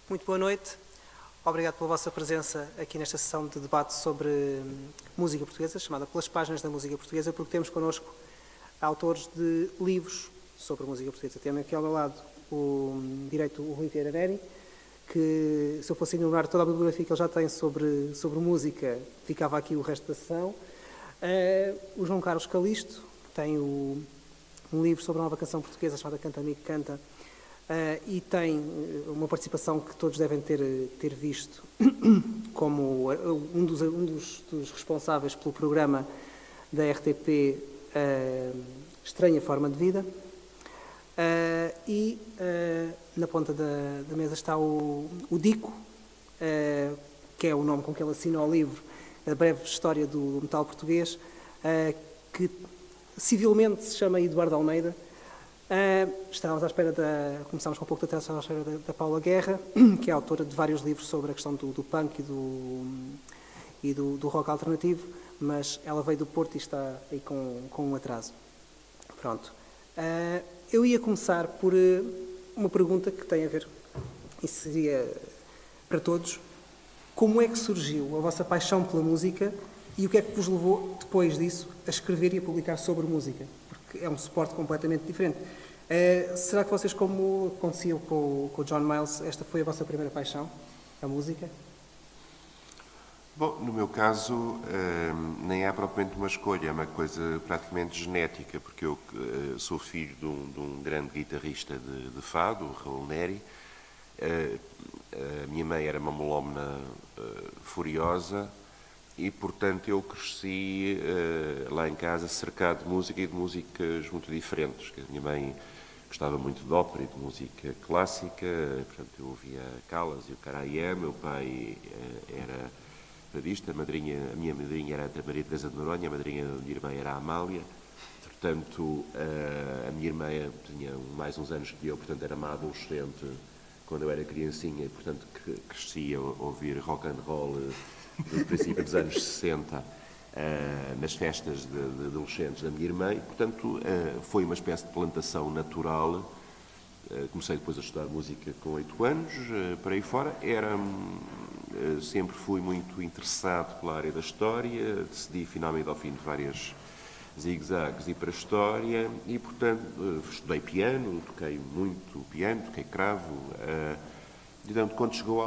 Muito boa noite. Obrigado pela vossa presença aqui nesta sessão de debate sobre música portuguesa, chamada Pelas Páginas da Música Portuguesa, porque temos connosco autores de livros sobre música portuguesa. Temos aqui ao meu lado o direito o Rui Vieira Neri, que se eu fosse enumerar toda a bibliografia que ele já tem sobre música, ficava aqui o resto da sessão. O João Carlos Calisto, que tem um livro sobre a nova canção portuguesa chamada Canta Amigo Canta, e tem uma participação que todos devem ter visto como um dos responsáveis pelo programa da RTP Estranha Forma de Vida. Na ponta da mesa está o Dico, que é o nome com que ele assina o livro A Breve História do Metal Português, que civilmente se chama Eduardo Almeida. Estávamos à espera começámos com um pouco de atenção à espera da Paula Guerra, que é autora de vários livros sobre a questão do punk e do rock alternativo, mas ela veio do Porto e está aí com um atraso. Pronto. Eu ia começar por uma pergunta que tem a ver, e seria para todos: como é que surgiu a vossa paixão pela música e o que é que vos levou, depois disso, a escrever e a publicar sobre música? Porque é um suporte completamente diferente. Será que vocês, como aconteceu com o John Miles, esta foi a vossa primeira paixão, a música? Bom, no meu caso, nem é propriamente uma escolha, é uma coisa praticamente genética, porque eu sou filho de um grande guitarrista de fado, o Raul Neri. A minha mãe era uma melómana furiosa e, portanto, eu cresci lá em casa cercado de música e de músicas muito diferentes. A minha mãe gostava muito de ópera e de música clássica, portanto, eu ouvia Callas e o Karajan. Meu pai era fadista, a minha madrinha era a Maria Teresa de Noronha, a madrinha da minha irmã era a Amália. Portanto, a minha irmã tinha mais uns anos que eu, portanto, era uma adolescente quando eu era criancinha, e, portanto, cresci a ouvir rock and roll do princípio dos anos 60, nas festas de adolescentes da minha irmã, e, portanto, foi uma espécie de plantação natural. Comecei depois a estudar música com 8 anos, para aí fora. Sempre fui muito interessado pela área da história, decidi finalmente ao fim de várias zigue-zagues ir para a história e, portanto, estudei piano, toquei muito piano, toquei cravo. Portanto, quando chegou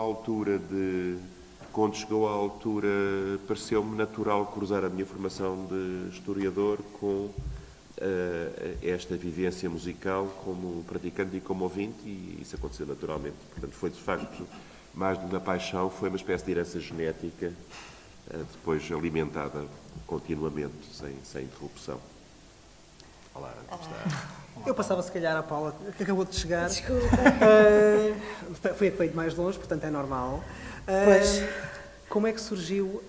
à altura, pareceu-me natural cruzar a minha formação de historiador com esta vivência musical como praticante e como ouvinte, e isso aconteceu naturalmente. Portanto, foi de facto mais de uma paixão, foi uma espécie de herança genética, depois alimentada continuamente, sem interrupção. Olá, como está? Eu passava, se calhar, à Paula, que acabou de chegar. Desculpa. Foi feito mais longe, portanto é normal. Pois. Como é que surgiu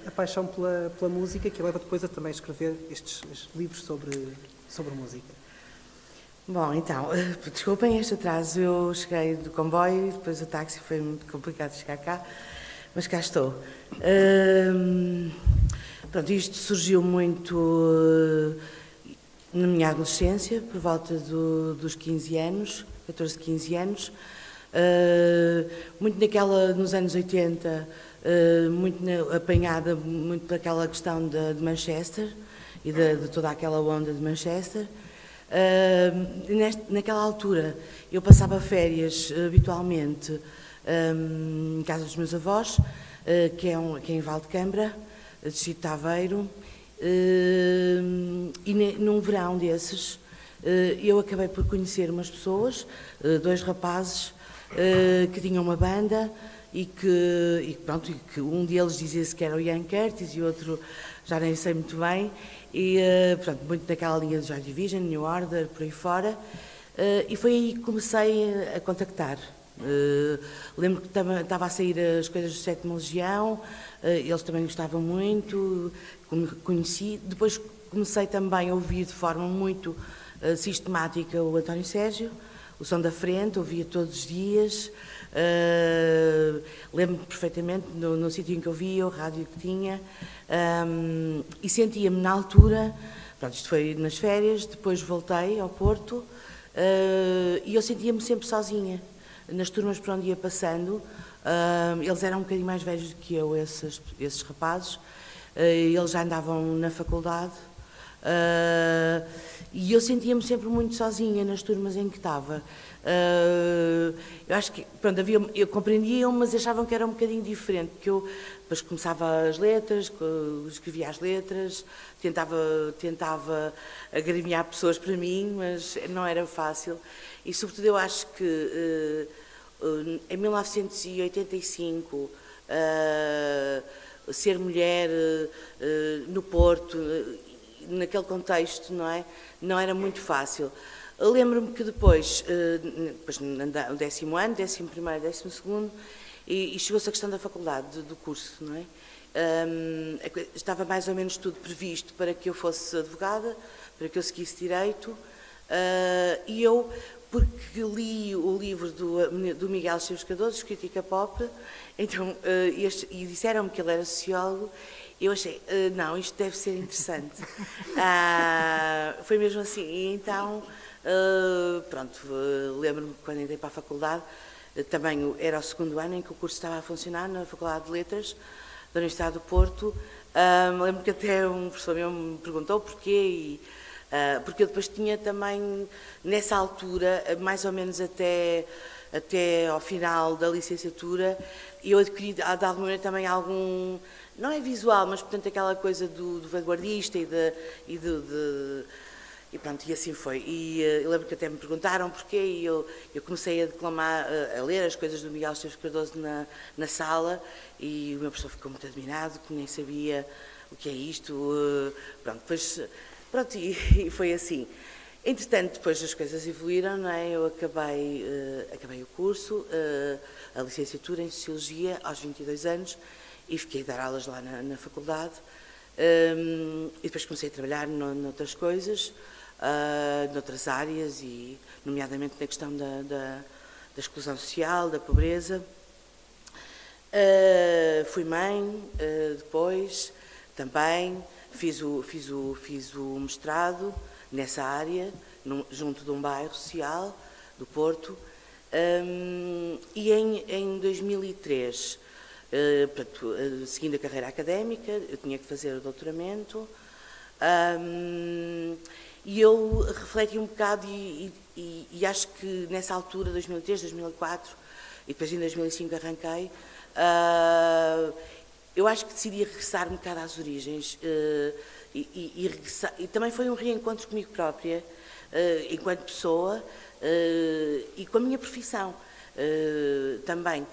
a paixão pela música, que leva depois a também escrever estes livros sobre música? Bom, então, desculpem este atraso. Eu cheguei do comboio, depois o táxi, foi muito complicado chegar cá, mas cá estou. Pronto, isto surgiu muito na minha adolescência, por volta dos 15 anos, 14, 15 anos. Muito nos anos 80, muito apanhada muito daquela questão de Manchester e de toda aquela onda de Manchester. Naquela altura eu passava férias habitualmente em casa dos meus avós, que é em Valdecambra, distrito de Aveiro, e num verão desses eu acabei por conhecer umas pessoas, 2 rapazes que tinham uma banda e que um deles dizia-se que era o Ian Curtis e o outro já nem sei muito bem, e pronto, muito naquela linha de Joy Division, New Order, por aí fora, e foi aí que comecei a contactar. Lembro que estava a sair as coisas do Sétima Legião, eles também gostavam muito, conheci. Depois comecei também a ouvir de forma muito sistemática o António Sérgio, o Som da Frente, ouvia todos os dias. Lembro-me perfeitamente no sítio em que eu via, o rádio que tinha, e sentia-me na altura, pronto, isto foi nas férias, depois voltei ao Porto, e eu sentia-me sempre sozinha. nas turmas por onde ia passando, eles eram um bocadinho mais velhos do que eu, esses rapazes, eles já andavam na faculdade, e eu sentia-me sempre muito sozinha nas turmas em que estava. Eu acho que, pronto, eu compreendia, mas achavam que era um bocadinho diferente, porque eu depois começava as letras, escrevia as letras, tentava agremiar pessoas para mim, mas não era fácil. E, sobretudo, eu acho que em 1985, ser mulher no Porto, naquele contexto, não é? Não era muito fácil. Lembro-me que depois no 10º ano, 11º, 12º, e chegou-se a questão da faculdade, do curso, não é? Estava mais ou menos tudo previsto para que eu fosse advogada, para que eu seguisse direito, e eu, porque li o livro do Miguel Esteves Cardoso, Crítica Pop, então, e disseram-me que ele era sociólogo, eu achei, não, isto deve ser interessante. Foi mesmo assim, e então, pronto, lembro-me que quando entrei para a faculdade, também era o 2º ano em que o curso estava a funcionar na Faculdade de Letras da Universidade do Porto. Lembro que até um professor meu me perguntou porquê, porque eu depois tinha também, nessa altura, mais ou menos até ao final da licenciatura, eu adquiri, de alguma maneira, também algum, não é visual, mas, portanto, aquela coisa do vanguardista e pronto, e assim foi. E eu lembro que até me perguntaram porquê, e eu comecei a declamar, a ler as coisas do Miguel Esteves Cardoso na sala, e o meu professor ficou muito admirado, que nem sabia o que é isto. Pronto, depois, pronto, e foi assim. Entretanto, depois as coisas evoluíram, não é? Eu acabei o curso, a licenciatura em Sociologia, aos 22 anos, e fiquei a dar aulas lá na faculdade. E depois comecei a trabalhar noutras coisas, noutras áreas, e nomeadamente na questão da exclusão social, da pobreza. Fui mãe, depois também fiz o mestrado nessa área, junto de um bairro social do Porto, e em 2003, seguindo a carreira académica, eu tinha que fazer o doutoramento, e eu refleti um bocado e acho que nessa altura, 2003, 2004, e depois em 2005 arranquei, eu acho que decidi regressar um bocado às origens, regressar, e também foi um reencontro comigo própria, enquanto pessoa, e com a minha profissão também,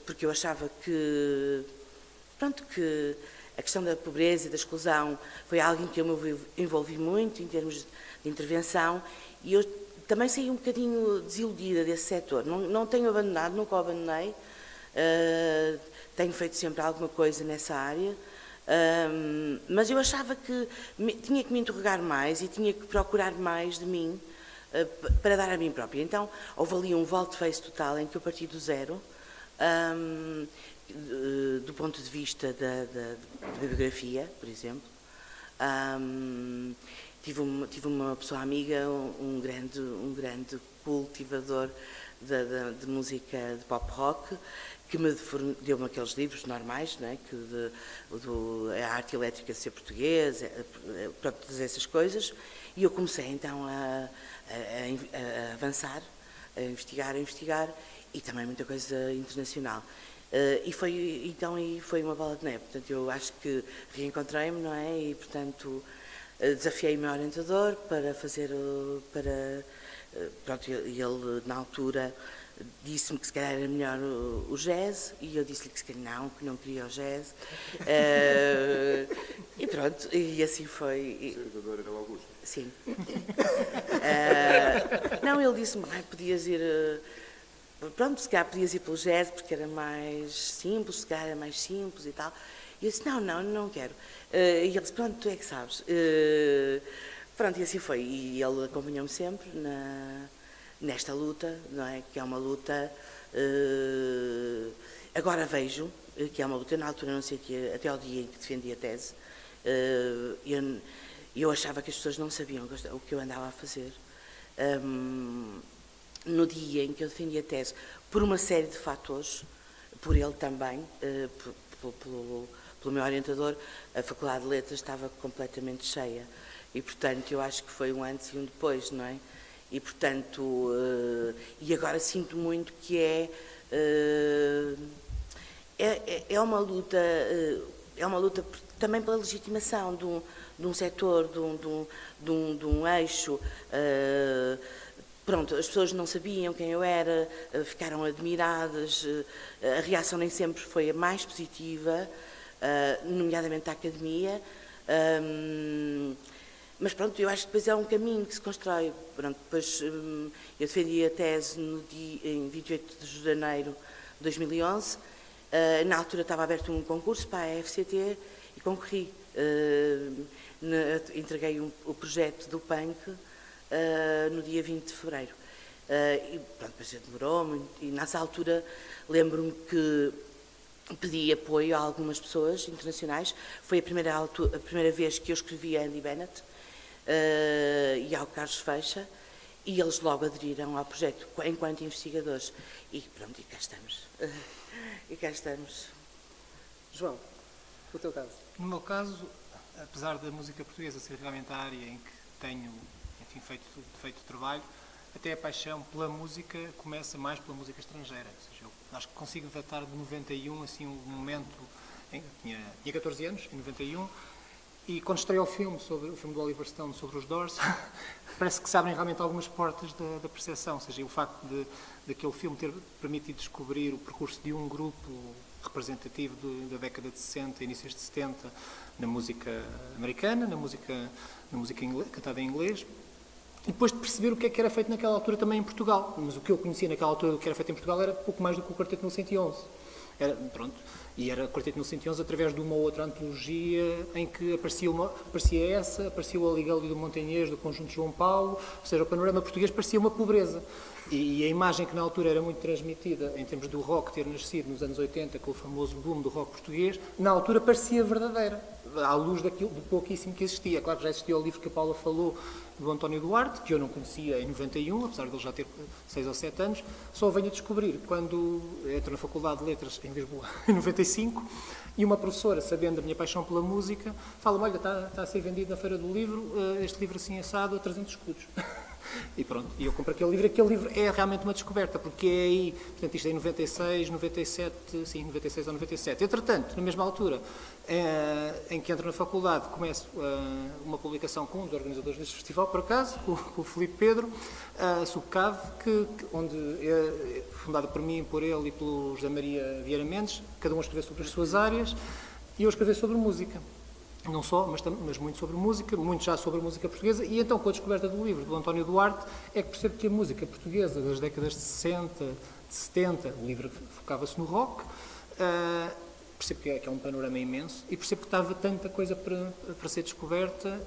porque eu achava que a questão da pobreza e da exclusão foi algo em que eu me envolvi muito em termos de intervenção, e eu também saí um bocadinho desiludida desse setor. Não tenho abandonado, nunca o abandonei, tenho feito sempre alguma coisa nessa área, mas eu achava que tinha que me interrogar mais e tinha que procurar mais de mim para dar a mim própria. Então, houve ali um volte-face total em que eu parti do zero, do ponto de vista da bibliografia, por exemplo. Tive uma pessoa amiga, um grande cultivador de música de pop rock, que deu-me aqueles livros normais, não é? A arte elétrica de ser português, pronto, todas essas coisas, e eu comecei então a avançar, a investigar, e também muita coisa internacional. E foi uma bola de neve. Portanto, eu acho que reencontrei-me, não é? E, portanto, desafiei o meu orientador para fazer, pronto, ele na altura disse-me que se calhar era melhor o jazz, e eu disse-lhe que se calhar que não queria o jazz. E pronto, e assim foi. O orientador era o Augusto? Sim. Não, ele disse-me, podias ir... Pronto, se calhar podias ir pelo jazz porque era mais simples, se calhar era mais simples e tal. E eu disse, não quero. E ele disse, pronto, tu é que sabes. Pronto, e assim foi. E ele acompanhou-me sempre nesta luta, não é? Que é uma luta... agora vejo que é uma luta, na altura não sentia, até ao dia em que defendi a tese, eu achava que as pessoas não sabiam o que eu andava a fazer. no dia em que eu defendi a tese, por uma série de fatores, por ele também, pelo meu orientador, a Faculdade de Letras estava completamente cheia. E, portanto, eu acho que foi um antes e um depois, não é? E, portanto, e agora sinto muito que é uma luta também pela legitimação de um setor, de um eixo. Pronto, as pessoas não sabiam quem eu era, ficaram admiradas, a reação nem sempre foi a mais positiva, nomeadamente da academia, mas pronto, eu acho que depois é um caminho que se constrói. Pronto, depois eu defendi a tese em 28 de janeiro de 2011, na altura estava aberto um concurso para a FCT e concorri, entreguei o projeto do PANC, no dia 20 de fevereiro. E pronto, depois demorou muito, e nessa altura lembro-me que pedi apoio a algumas pessoas internacionais. Foi a primeira vez que eu escrevi a Andy Bennett e ao Carlos Feixa, e eles logo aderiram ao projeto enquanto investigadores. E pronto, e cá estamos. E cá estamos. João, o teu caso? No meu caso, apesar da música portuguesa ser realmente a área em que tenho, enfim, feito trabalho, até a paixão pela música começa mais pela música estrangeira. Ou seja, eu acho que consigo datar de 91, assim, um momento em que tinha 14 anos, em 91, e quando estreou o filme do Oliver Stone sobre os Doors, parece que se abrem realmente algumas portas da percepção. Ou seja, o facto daquele filme ter permitido descobrir o percurso de um grupo representativo da década de 60, inícios de 70, na música americana, na música cantada em inglês, e depois de perceber o que é que era feito naquela altura também em Portugal. Mas o que eu conhecia naquela altura do que era feito em Portugal era pouco mais do que o Quarteto 1111. Era o Quarteto 1111 através de uma ou outra antologia em que aparecia o Aligali do Montanhês, do Conjunto João Paulo, ou seja, o panorama português parecia uma pobreza. E a imagem que na altura era muito transmitida, em termos do rock ter nascido nos anos 80, com o famoso boom do rock português, na altura parecia verdadeira, à luz do pouquíssimo que existia. Claro que já existia o livro que a Paula falou, do António Duarte, que eu não conhecia em 91, apesar de ele já ter 6 ou 7 anos, só venho a descobrir quando entro na Faculdade de Letras em Lisboa, em 95, e uma professora, sabendo da minha paixão pela música, fala-me: olha, está a ser vendido na Feira do Livro, este livro assim assado a 300 escudos. E pronto, e eu compro aquele livro é realmente uma descoberta, porque é aí, portanto, isto é em 96 ou 97. Entretanto, na mesma altura em que entro na faculdade, começo uma publicação com um dos organizadores deste festival, por acaso, com o Filipe Pedro, Subcave, onde é fundada por mim, por ele e pelo José Maria Vieira Mendes, cada um a escrever sobre as suas áreas, e eu a escrever sobre música. Não só, mas muito sobre música, muito já sobre a música portuguesa, e então com a descoberta do livro do António Duarte é que percebo que a música portuguesa das décadas de 60, de 70, o livro focava-se no rock, percebo que é um panorama imenso, e percebo que estava tanta coisa para ser descoberta,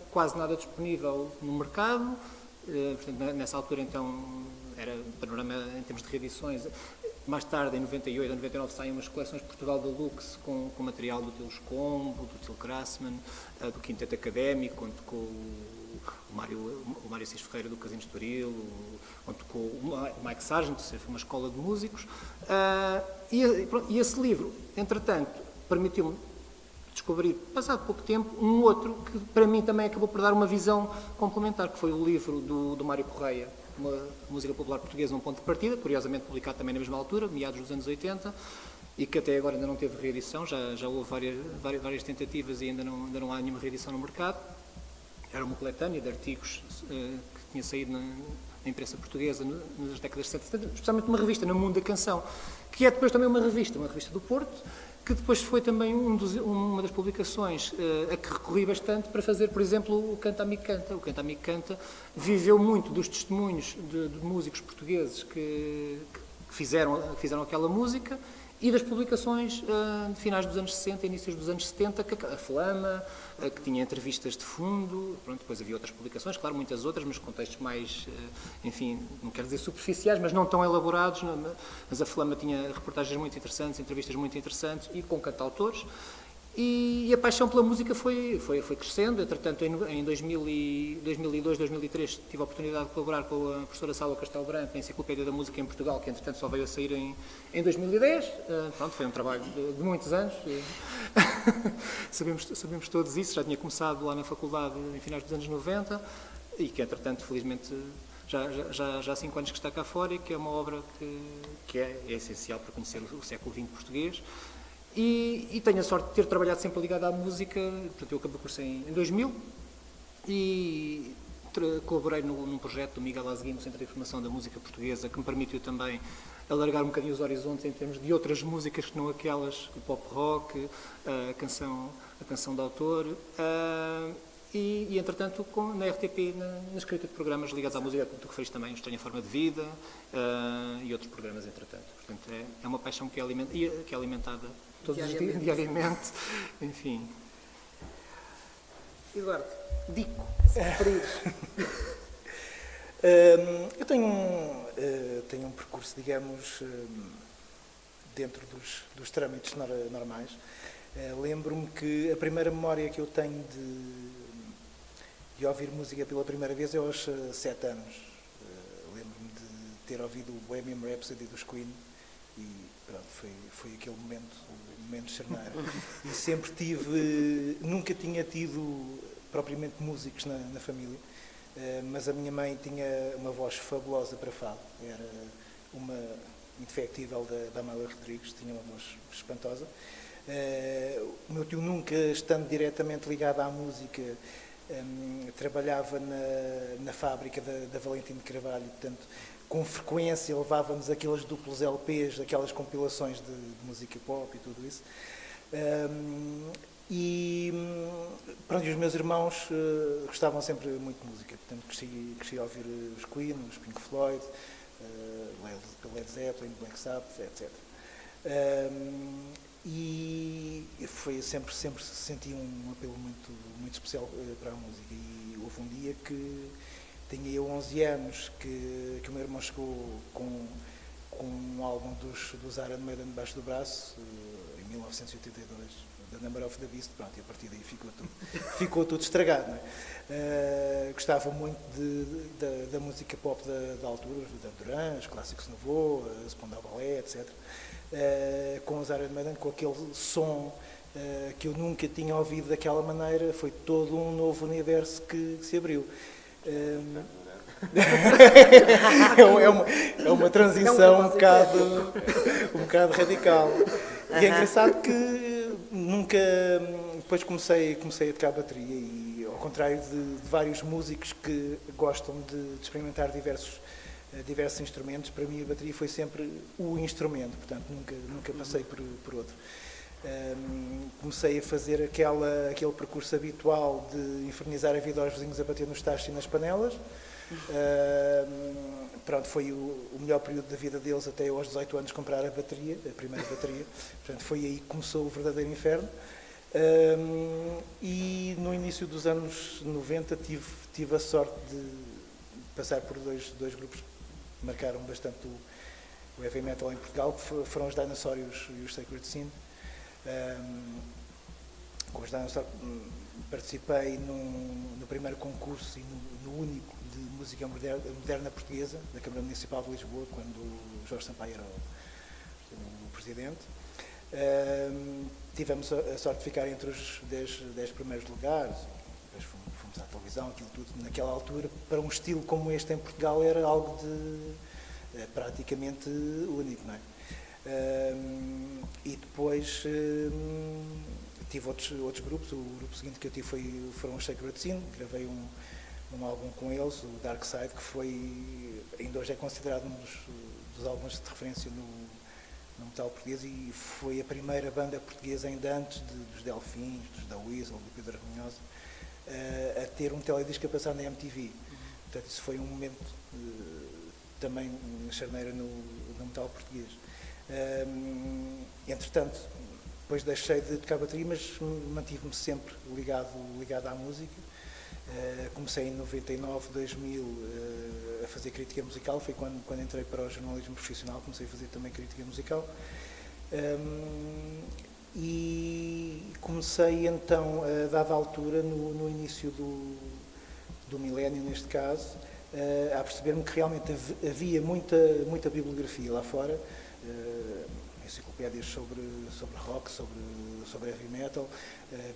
quase nada disponível no mercado. Portanto, nessa altura então era um panorama em termos de reedições. Mais tarde, em 98 ou 99, saem umas coleções de Portugal Deluxe com material do Teles Combo, do Til Grassman, do Quinteto Académico, onde tocou o Mário Assis Ferreira do Casino Estoril, onde tocou o Mike Sargent, foi uma escola de músicos. E esse livro, entretanto, permitiu-me descobrir, passado pouco tempo, um outro que para mim também acabou por dar uma visão complementar, que foi o livro do Mário Correia, uma música popular portuguesa, um ponto de partida, curiosamente publicado também na mesma altura, meados dos anos 80, e que até agora ainda não teve reedição, já houve várias tentativas e ainda não há nenhuma reedição no mercado. Era uma coletânea de artigos que tinha saído na imprensa portuguesa nas décadas de 70, especialmente uma revista, No Mundo da Canção, que é depois também uma revista do Porto, que depois foi também uma das publicações a que recorri bastante para fazer, por exemplo, o Canta Amigo Canta. O Canta Amigo Canta viveu muito dos testemunhos de músicos portugueses que fizeram aquela música e das publicações de finais dos anos 60 e inícios dos anos 70, a Flama, que tinha entrevistas de fundo. Pronto, depois havia outras publicações, claro, muitas outras, mas contextos mais, enfim, não quero dizer superficiais, mas não tão elaborados. Mas a Flama tinha reportagens muito interessantes, entrevistas muito interessantes e com cantautores. E a paixão pela música foi crescendo. Entretanto, em 2002, 2003, tive a oportunidade de colaborar com a professora Salva Castelo Branco na Enciclopédia da Música em Portugal, que entretanto só veio a sair em 2010. Pronto, foi um trabalho de muitos anos. sabemos todos isso. Já tinha começado lá na faculdade em finais dos anos 90 e que entretanto, felizmente, já há 5 anos que está cá fora e que é uma obra que é essencial para conhecer o século XX português. E tenho a sorte de ter trabalhado sempre ligado à música. Portanto, eu acabei o curso em 2000 e colaborei num projeto do Miguel Azegui, no Centro de Informação da Música Portuguesa, que me permitiu também alargar um bocadinho os horizontes em termos de outras músicas que não aquelas, o pop rock, a canção de autor. E entretanto, na RTP, na escrita de programas ligados à música, como tu referiste também, Estranha Forma de Vida e outros programas, entretanto. Portanto, é uma paixão que é alimentada todos os dias, diariamente. Enfim. Eduardo, Dico, se referires. Eu tenho um percurso, digamos, dentro dos trâmites normais. Lembro-me que a primeira memória que eu tenho de ouvir música pela primeira vez é aos 7 anos. Lembro-me de ter ouvido o Bohemian Rhapsody dos Queen e pronto, foi aquele momento de charneira. E sempre nunca tinha tido propriamente músicos na família, mas a minha mãe tinha uma voz fabulosa para fado. Era uma indefectível da Amália Rodrigues, tinha uma voz espantosa. O meu tio, nunca estando diretamente ligado à música, trabalhava na fábrica da Valentim de Carvalho, portanto, com frequência levava-nos aqueles duplos LPs, aquelas compilações de música pop e tudo isso. E pronto, os meus irmãos gostavam sempre muito de música, portanto cresci a ouvir os Queen, os Pink Floyd, Led Zeppelin, Black Sabbath, etc. E foi sempre senti um apelo muito especial para a música. E houve um dia que tinha eu 11 anos que o meu irmão chegou com um álbum dos Iron Maiden debaixo do braço, em 1982, The Number of the Beast, pronto, e a partir daí ficou tudo estragado. Não é? Gostava muito da música pop da altura, da Duran, os clássicos Nouveau, Spandau Ballet, etc. Com os Iron Maiden, com aquele som que eu nunca tinha ouvido daquela maneira, foi todo um novo universo que se abriu. É uma transição um bocado radical. E é engraçado que nunca... Depois comecei a tocar bateria e, ao contrário de vários músicos que gostam de experimentar diversos instrumentos, para mim a bateria foi sempre o instrumento, portanto nunca passei por outro. Comecei a fazer aquele percurso habitual de infernizar a vida aos vizinhos a bater nos tachos e nas panelas. Pronto, foi o melhor período da vida deles até eu aos 18 anos comprar a primeira bateria. Portanto, foi aí que começou o verdadeiro inferno. E no início dos anos 90 tive a sorte de passar por dois grupos que marcaram bastante o heavy metal em Portugal, que foram os Dinosaurios e os Sacred Sin. Com os Dinosaurios participei no primeiro concurso e no único de música moderna portuguesa da Câmara Municipal de Lisboa, quando o Jorge Sampaio era o presidente. Tivemos a sorte de ficar entre os 10 primeiros lugares. Depois fomos à televisão, aquilo tudo. Naquela altura, para um estilo como este em Portugal, era algo praticamente único, não é? E depois tive outros grupos. O grupo seguinte que eu tive foram os Sacred Sin. Gravei um álbum com eles, o Dark Side, que ainda hoje é considerado um dos álbuns de referência no metal português, e foi a primeira banda portuguesa, ainda antes dos Delfins, dos da Weasel, do Pedro Arminhosa, a ter um teledisco a passar na MTV. Portanto, isso foi um momento também charneira no metal português. Entretanto, depois deixei de tocar bateria, mas mantive-me sempre ligado à música. Comecei em 99, 2000 a fazer crítica musical. Foi quando entrei para o jornalismo profissional, comecei a fazer também crítica musical. e comecei então, a dada altura, no início do milénio, neste caso, a perceber-me que realmente havia muita bibliografia lá fora, enciclopédias sobre rock, sobre heavy metal,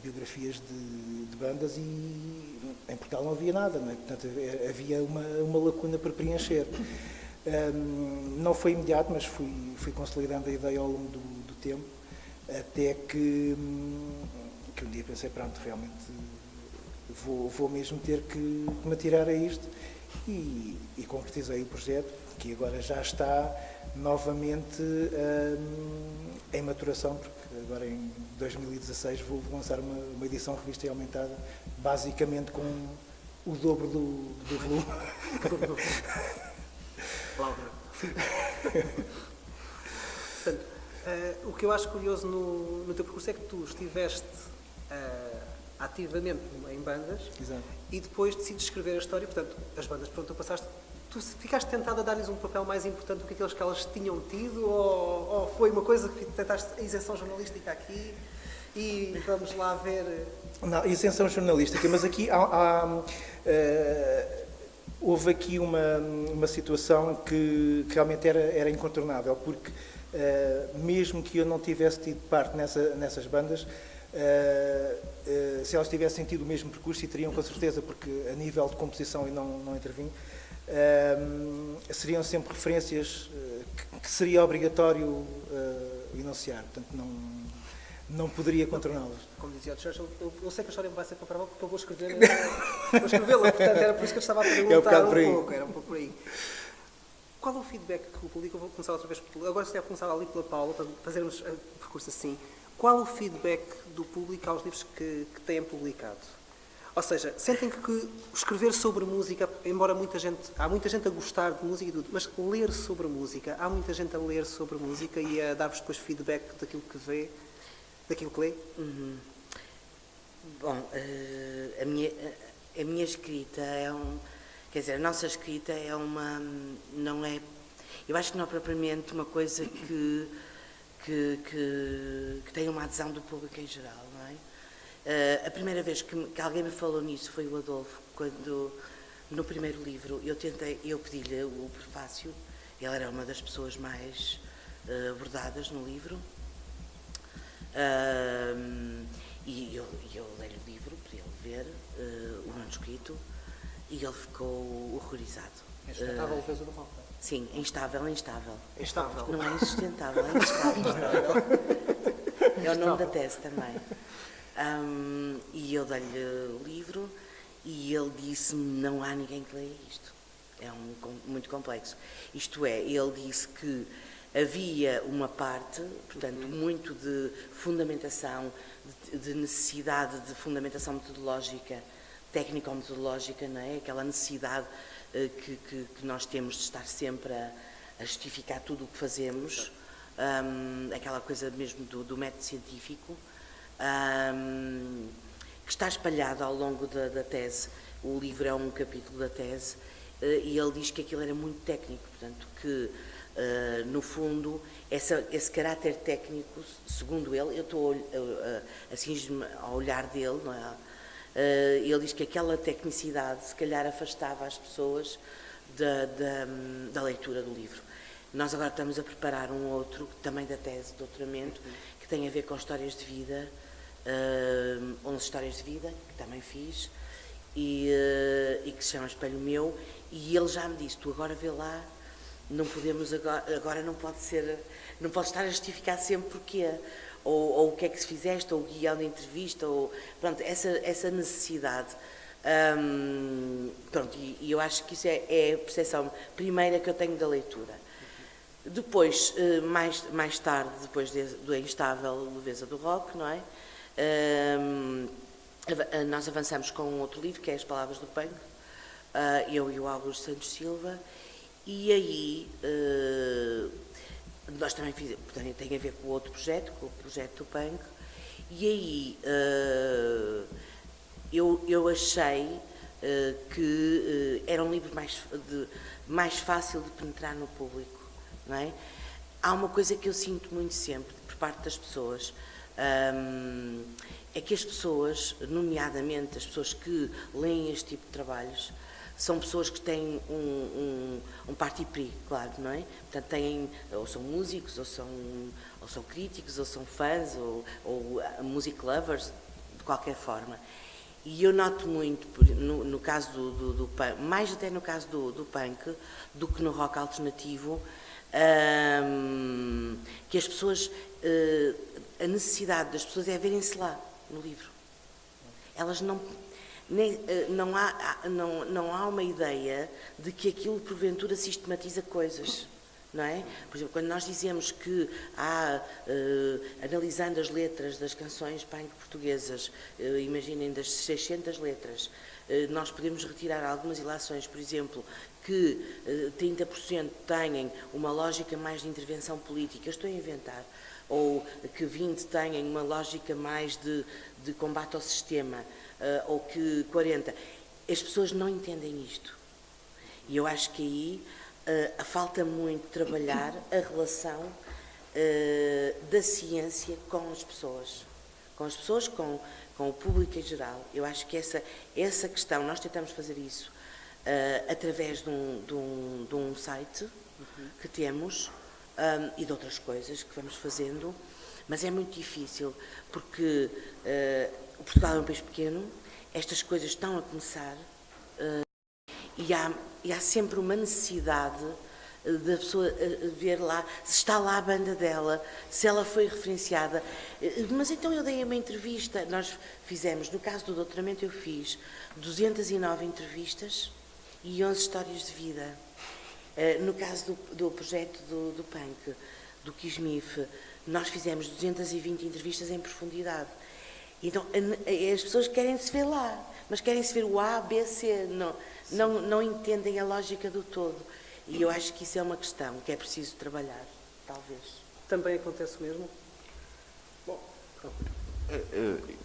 biografias de bandas, e em Portugal não havia nada, não é? Portanto, havia uma lacuna para preencher. Não foi imediato, mas fui consolidando a ideia ao longo do tempo, até que um dia pensei, pronto, realmente vou mesmo ter que me atirar a isto, e concretizei o projeto, que agora já está novamente em maturação, porque agora em 2016 vou lançar uma edição revista e aumentada, basicamente com o dobro do volume. Portanto, o que eu acho curioso no teu percurso é que tu estiveste ativamente em bandas. Exato. E depois decides escrever a história. Portanto, as bandas, pronto, tu passaste, tu ficaste tentado a dar-lhes um papel mais importante do que aqueles que elas tinham tido, ou foi uma coisa que tentaste a isenção jornalística aqui e vamos lá ver... Não, isenção jornalística, mas aqui houve aqui uma situação que realmente era incontornável, porque mesmo que eu não tivesse tido parte nessas bandas, se elas tivessem tido o mesmo percurso, e teriam com certeza, porque a nível de composição eu não intervim, seriam sempre referências que seria obrigatório enunciar, portanto não poderia contorná-las. Como dizia o Churchill, eu sei que a história vai ser confortável porque eu vou escrevê-la, portanto era por isso que eu estava a perguntar era um pouco por aí. Qual é o feedback que o público, eu vou começar outra vez, agora se deve começar ali pela Paula, para fazermos o percurso assim, qual o feedback do público aos livros que têm publicado? Ou seja, sentem que escrever sobre música, embora há muita gente a gostar de música e tudo, mas ler sobre música, há muita gente a ler sobre música e a dar-vos depois feedback daquilo que vê, daquilo que lê? Uhum. Bom, a minha escrita quer dizer, a nossa escrita não é, eu acho que não é propriamente uma coisa que tenha uma adesão do público em geral, não é? A primeira vez que alguém me falou nisso foi o Adolfo, quando no primeiro livro eu pedi-lhe o prefácio. Ele era uma das pessoas mais abordadas no livro, e eu dei-lhe o livro para ele ver o manuscrito, e ele ficou horrorizado. É sustentável o peso do rock? Sim, instável. Instável. Não é insustentável, é instável. É o nome da tese também. E eu dei-lhe o livro e ele disse-me: não há ninguém que leia isto. É muito complexo. Isto é, ele disse que havia uma parte, portanto, muito de fundamentação, de necessidade de fundamentação metodológica, técnico-metodológica, não é? Aquela necessidade que nós temos de estar sempre a justificar tudo o que fazemos, aquela coisa mesmo do método científico, que está espalhada ao longo da tese. O livro é um capítulo da tese, e ele diz que aquilo era muito técnico, portanto, que no fundo esse caráter técnico, segundo ele, eu estou assim ao olhar dele, não é? Ele diz que aquela tecnicidade se calhar afastava as pessoas da leitura do livro. Nós agora estamos a preparar um outro, também da tese de doutoramento, que tem a ver com histórias de vida, 11 histórias de vida, que também fiz, e que se chama Espelho Meu, e ele já me disse: tu agora vê lá, não podemos agora não pode estar a justificar sempre porquê, ou o que é que se fizeste, ou o guião de entrevista, ou pronto, essa necessidade. Pronto, e eu acho que isso é a percepção primeira que eu tenho da leitura. Depois, mais tarde, depois do Instável, Leveza do Rock, não é? Nós avançamos com um outro livro, que é As Palavras do Punk, eu e o Augusto Santos Silva, e aí nós também fizemos, portanto, tem a ver com o outro projeto, com o projeto do Punk, e aí eu achei que era um livro mais fácil de penetrar no público, não é? Há uma coisa que eu sinto muito sempre, por parte das pessoas, é que as pessoas, nomeadamente as pessoas que leem este tipo de trabalhos, são pessoas que têm um parti pris, claro, não é? Portanto, têm, ou são músicos, ou são críticos, ou são fãs, ou music lovers, de qualquer forma. E eu noto muito, no caso do punk, mais até no caso do punk, do que no rock alternativo, que as pessoas, a necessidade das pessoas é verem-se lá, no livro. Elas não há uma ideia de que aquilo porventura sistematiza coisas, não é? Por exemplo, quando nós dizemos que analisando as letras das canções punk portuguesas, imaginem das 600 letras, nós podemos retirar algumas ilações, por exemplo, que 30% têm uma lógica mais de intervenção política, estou a inventar, ou que 20% têm uma lógica mais de combate ao sistema, ou que 40%. As pessoas não entendem isto. E eu acho que aí falta muito trabalhar a relação da ciência com as pessoas, com o público em geral. Eu acho que essa questão, nós tentamos fazer isso através de um site que temos e de outras coisas que vamos fazendo, mas é muito difícil, porque o Portugal é um país pequeno, estas coisas estão a começar e há sempre uma necessidade da pessoa ver lá, se está lá a banda dela, se ela foi referenciada. Mas então eu dei uma entrevista, nós fizemos, no caso do doutoramento eu fiz 209 entrevistas e 11 histórias de vida. No caso do projeto do punk, do Kismif, nós fizemos 220 entrevistas em profundidade. Então, as pessoas querem se ver lá, mas querem se ver o A, B, C, não entendem a lógica do todo. E eu acho que isso é uma questão que é preciso trabalhar, talvez. Também acontece o mesmo? Bom,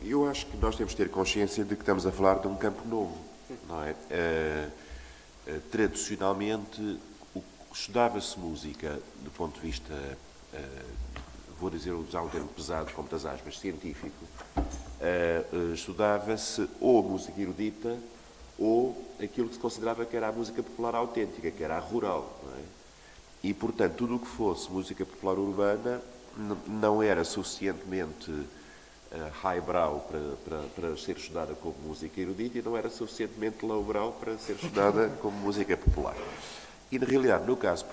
eu acho que nós temos de ter consciência de que estamos a falar de um campo novo, não é? Tradicionalmente, estudava-se música do ponto de vista, vou usar um termo pesado, com muitas aspas, científico, estudava-se ou a música erudita ou aquilo que se considerava que era a música popular autêntica, que era a rural, não é? E, portanto, tudo o que fosse música popular urbana não era suficientemente highbrow para ser estudada como música erudita e não era suficientemente lowbrow para ser estudada como música popular. E, na realidade, no caso,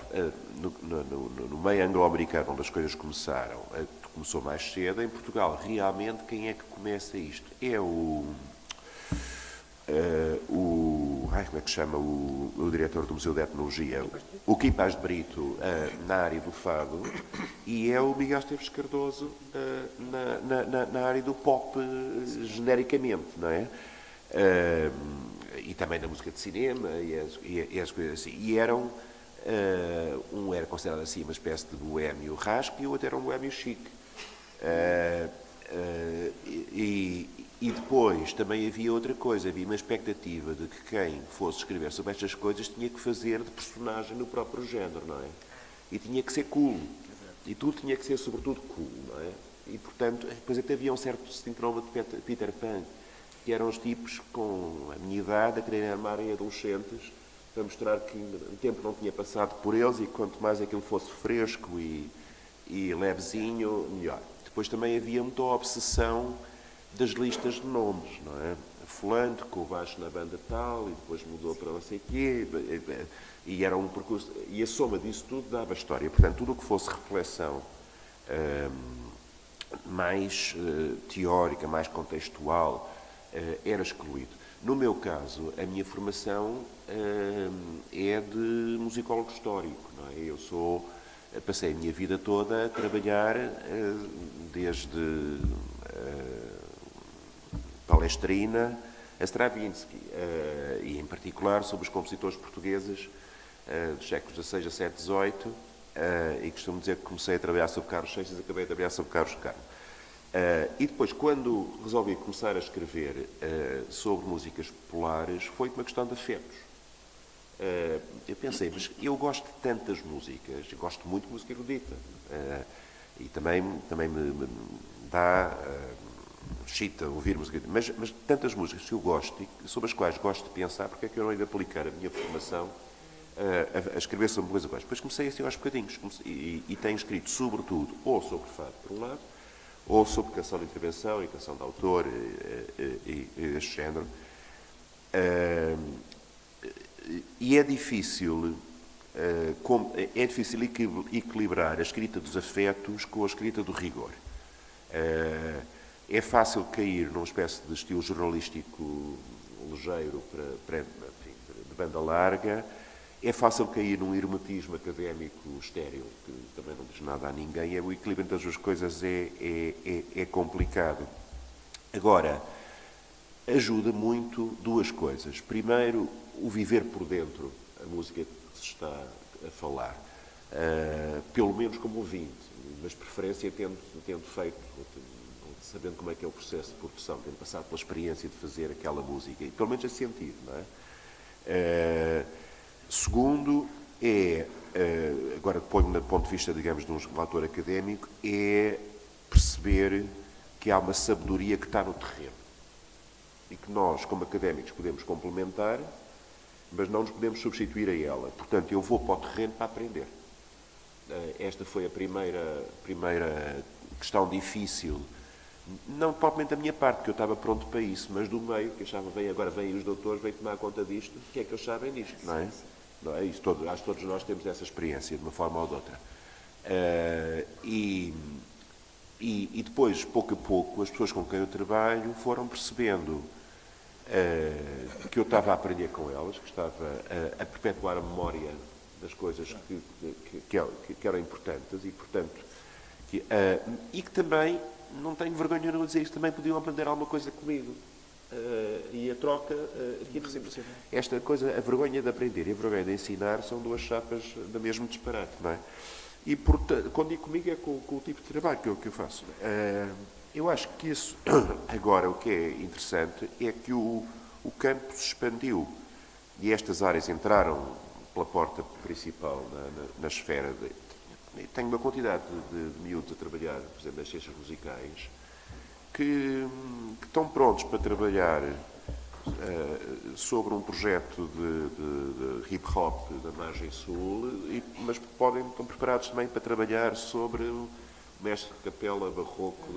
no meio anglo-americano, onde as coisas começou mais cedo, em Portugal, realmente, quem é que começa isto? É como é que se chama o diretor do Museu de Etnologia? O Kim Paz de Brito, na área do fado, e é o Miguel Esteves Cardoso na área do pop, genericamente, não é? E também na música de cinema e as coisas assim. E eram, um era considerado assim uma espécie de boémio rasco e o outro era um boémio chique. E depois também havia outra coisa, havia uma expectativa de que quem fosse escrever sobre estas coisas tinha que fazer de personagem no próprio género, não é? E tinha que ser cool. E tudo tinha que ser sobretudo cool, não é? E, portanto, depois até havia um certo síndrome de Peter Pan, que eram os tipos com a minha idade a quererem armarem adolescentes para mostrar que o tempo não tinha passado por eles e quanto mais aquilo fosse fresco e levezinho, melhor. Depois também havia muita obsessão das listas de nomes, não é? Fulano tocou baixo na banda tal e depois mudou para não sei o quê, e era um percurso, e a soma disso tudo dava história. Portanto, tudo o que fosse reflexão mais teórica, mais contextual, era excluído. No meu caso, a minha formação é de musicólogo histórico, não é? Passei a minha vida toda a trabalhar desde Palestrina a Stravinsky, e em particular sobre os compositores portugueses dos séculos XVI, XVII, XVIII, e costumo dizer que comecei a trabalhar sobre Carlos Seixas e acabei a trabalhar sobre Carlos Carmo. E depois, quando resolvi começar a escrever sobre músicas populares, foi uma questão de afetos. Eu pensei, mas eu gosto de tantas músicas, eu gosto muito de música erudita. E também me dá chita ouvir música, mas tantas músicas que eu gosto e sobre as quais gosto de pensar, porque é que eu não hei de aplicar a minha formação a escrever sobre coisas que gosto. Depois comecei assim aos bocadinhos e tenho escrito sobretudo ou sobre fado, por um lado, ou sobre canção de intervenção e canção de autor e este género. E é difícil equilibrar a escrita dos afetos com a escrita do rigor. É fácil cair numa espécie de estilo jornalístico ligeiro de banda larga. É fácil cair num hermetismo académico estéril, que também não diz nada a ninguém. O equilíbrio entre as duas coisas é complicado. Agora, ajuda muito duas coisas. Primeiro, o viver por dentro, a música que se está a falar. Pelo menos como ouvinte, mas preferência tendo feito, sabendo como é que é o processo de produção, tendo passado pela experiência de fazer aquela música, e pelo menos a sentir, não é? Segundo, agora ponho do ponto de vista, digamos, de um autor académico, é perceber que há uma sabedoria que está no terreno e que nós, como académicos, podemos complementar, mas não nos podemos substituir a ela. Portanto, eu vou para o terreno para aprender. Esta foi a primeira questão difícil, não propriamente da minha parte, porque eu estava pronto para isso, mas do meio, que achava, agora vêm os doutores, vêm tomar conta disto, o que é que eles sabem disto, não é? Não é isso, acho que todos nós temos essa experiência, de uma forma ou de outra. E depois, pouco a pouco, as pessoas com quem eu trabalho foram percebendo que eu estava a aprender com elas, que estava a perpetuar a memória das coisas que eram importantes e, portanto, que também, não tenho vergonha de dizer isso, também podiam aprender alguma coisa comigo. E a troca, esta coisa, a vergonha de aprender e a vergonha de ensinar são duas chapas do mesmo disparate, não é? E, portanto, quando digo comigo é com o tipo de trabalho que eu faço. Eu acho que isso, agora, o que é interessante é que o campo se expandiu e estas áreas entraram pela porta principal na esfera. Tenho uma quantidade de miúdos a trabalhar, por exemplo, nas ciências musicais, que estão prontos para trabalhar sobre um projeto de hip-hop da margem sul, mas estão preparados também para trabalhar sobre o mestre de capela barroco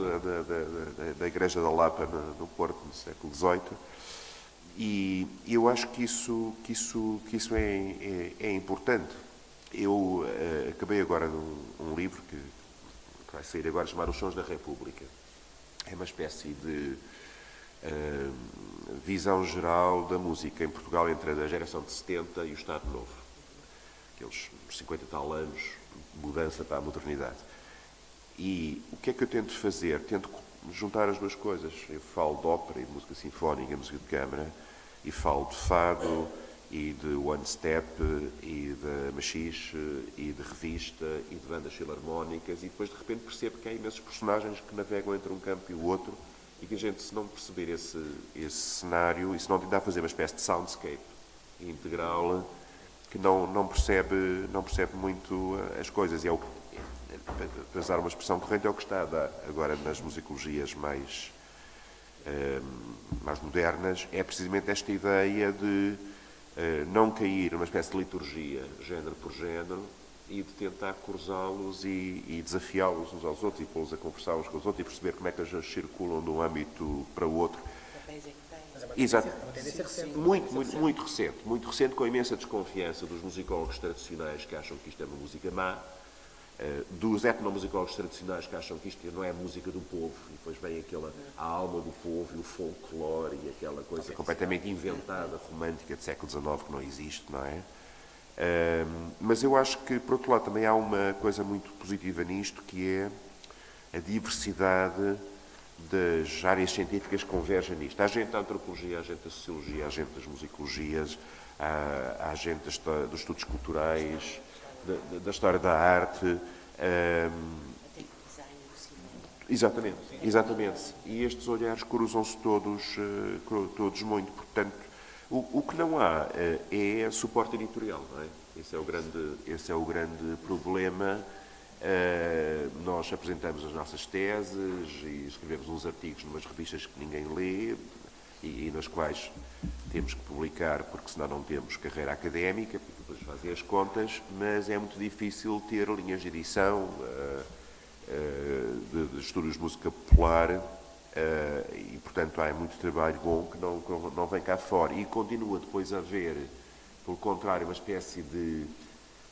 da Igreja da Lapa, no Porto, no século XVIII. E eu acho que isso é importante. Eu acabei agora um livro que vai sair agora, chamado Os Sons da República. É uma espécie de visão geral da música em Portugal entre a geração de 70 e o Estado Novo. Aqueles 50 e tal anos de mudança para a modernidade. E o que é que eu tento fazer? Tento juntar as duas coisas. Eu falo de ópera e de música sinfónica, música de câmara, e falo de fado, e de one step, e de machixe, e de revista, e de bandas filarmónicas, e depois de repente percebo que há imensos personagens que navegam entre um campo e o outro, e que a gente, se não perceber esse cenário, e se não tentar fazer uma espécie de soundscape integral, que não percebe muito as coisas. E para usar uma expressão corrente, é o que está a dar agora nas musicologias mais modernas, é precisamente esta ideia de não cair numa espécie de liturgia, género por género, e de tentar cruzá-los e desafiá-los uns aos outros e pô-los a conversar uns com os outros e perceber como é que eles circulam de um âmbito para o outro. Exato. Muito recente, com imensa desconfiança dos musicólogos tradicionais que acham que isto é uma música má, dos etnomusicólogos tradicionais que acham que isto não é música do povo, e depois vem a alma do povo e o folclore e aquela coisa completamente inventada, romântica, do século XIX, que não existe, não é? Mas eu acho que, por outro lado, também há uma coisa muito positiva nisto, que é a diversidade das áreas científicas que convergem nisto. Há gente da antropologia, há gente da sociologia, há gente das musicologias, há gente dos estudos culturais, da história da arte. Exatamente. E estes olhares cruzam-se todos muito. Portanto, o que não há é suporte editorial, não é? Esse é o grande problema Nós apresentamos as nossas teses e escrevemos uns artigos numas revistas que ninguém lê e nas quais temos que publicar, porque senão não temos carreira académica, porque depois fazem as contas, mas é muito difícil ter linhas de edição, de estudos de música popular, e portanto há muito trabalho bom que não vem cá fora. E continua depois a haver, pelo contrário, uma espécie de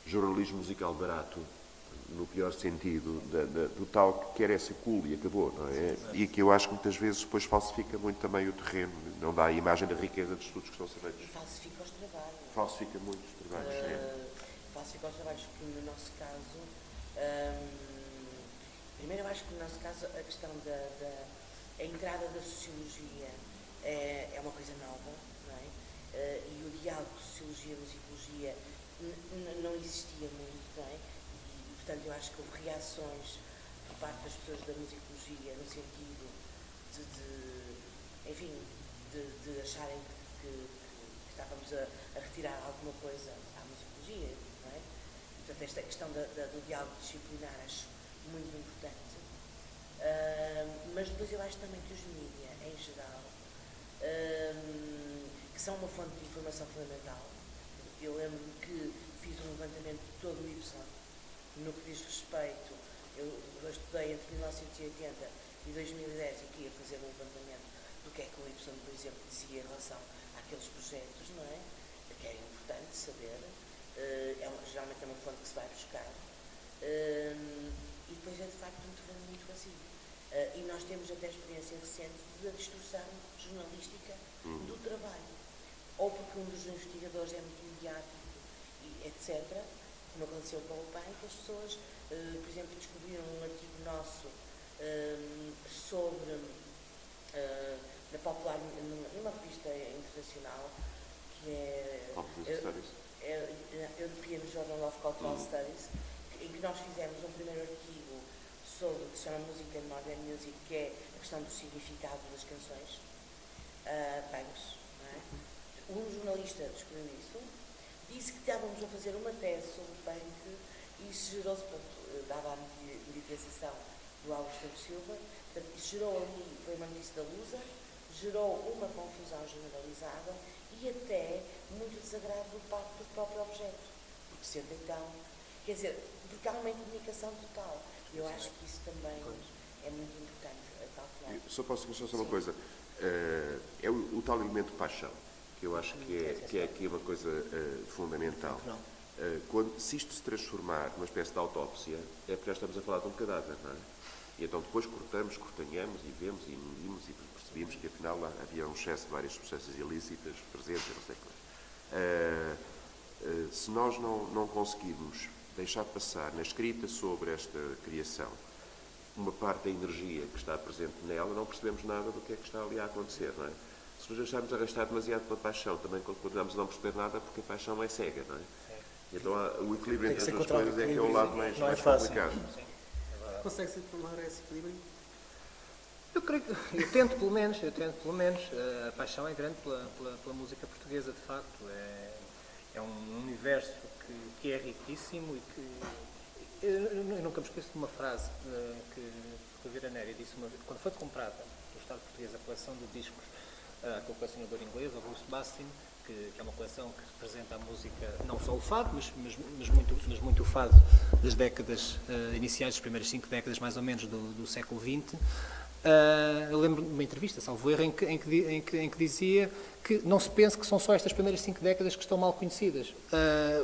jornalismo musical barato, no pior sentido, do tal que quer ser cool e acabou, não é? E que eu acho que muitas vezes depois falsifica muito também o terreno, não dá a imagem da riqueza dos estudos que estão a ser feitos. E falsifica os trabalhos. Falsifica muito os trabalhos, Falsifica os trabalhos, que no nosso caso, primeiro eu acho que no nosso caso a questão a entrada da sociologia é uma coisa nova, não é? E o diálogo sociologia, musicologia não existia muito, não é? Portanto, eu acho que houve reações por parte das pessoas da musicologia no sentido de acharem que estávamos a retirar alguma coisa à musicologia, não é? Portanto, esta questão do diálogo disciplinar acho muito importante. Mas depois eu acho também que os mídias, em geral, que são uma fonte de informação fundamental. Eu lembro-me que fiz um levantamento de todo o Y. No que diz respeito, eu estudei entre 1980 e 2010 e queria fazer um levantamento do que é que o Y, por exemplo, dizia em relação àqueles projetos, não é? Que é importante saber, geralmente é uma fonte que se vai buscar, e depois é de facto um terreno muito vazio. E nós temos até a experiência recente da distorção jornalística do trabalho, ou porque um dos investigadores é muito mediático, e etc., como aconteceu com o PAN, que as pessoas, por exemplo, descobriram um artigo nosso sobre, na popular, numa revista internacional, que é European Journal of Cultural Studies, em que nós fizemos um primeiro artigo sobre o que se chama Music and Modern Music, que é a questão do significado das canções, punks, não é? Um jornalista descobriu isso, disse que estávamos a fazer uma tese sobre o punk e isso gerou-se, dada a medicalização do Augusto Silva, portanto, isso gerou ali, foi uma notícia da Lusa, gerou uma confusão generalizada e até muito desagrado do próprio objeto, porque sendo então, quer dizer, porque há uma incomunicação total. Eu acho que isso também é muito importante a calcular. Só posso acrescentar só uma coisa, é o tal elemento de paixão, que eu acho que é aqui uma coisa fundamental. Se isto se transformar numa espécie de autópsia, é porque já estamos a falar de um cadáver, não é? E então depois cortanhamos e vemos e medimos e percebemos que afinal havia um excesso de várias substâncias ilícitas presentes, não sei o que. Se nós não conseguirmos deixar passar na escrita sobre esta criação uma parte da energia que está presente nela, não percebemos nada do que é que está ali a acontecer, não é? Se nos deixarmos arrastar demasiado pela paixão, também continuamos a não perceber nada, porque a paixão é cega, não é? Então o equilíbrio entre as duas coisas é que é o lado mais complicado. Consegue-se formar esse equilíbrio? Eu tento pelo menos, a paixão é grande pela música portuguesa, de facto. É um universo que é riquíssimo e que... Eu nunca me esqueço de uma frase que o Vieira Néria disse uma vez, quando foi comprada no Estado português a coleção de discos com o colecionador inglês, o Bruce Bastin, que é uma coleção que representa a música, não só o fado, mas muito o fado das décadas iniciais, das primeiras 5 décadas mais ou menos do século XX. Eu lembro de uma entrevista, salvo erro, em que dizia que não se pense que são só estas primeiras 5 décadas que estão mal conhecidas.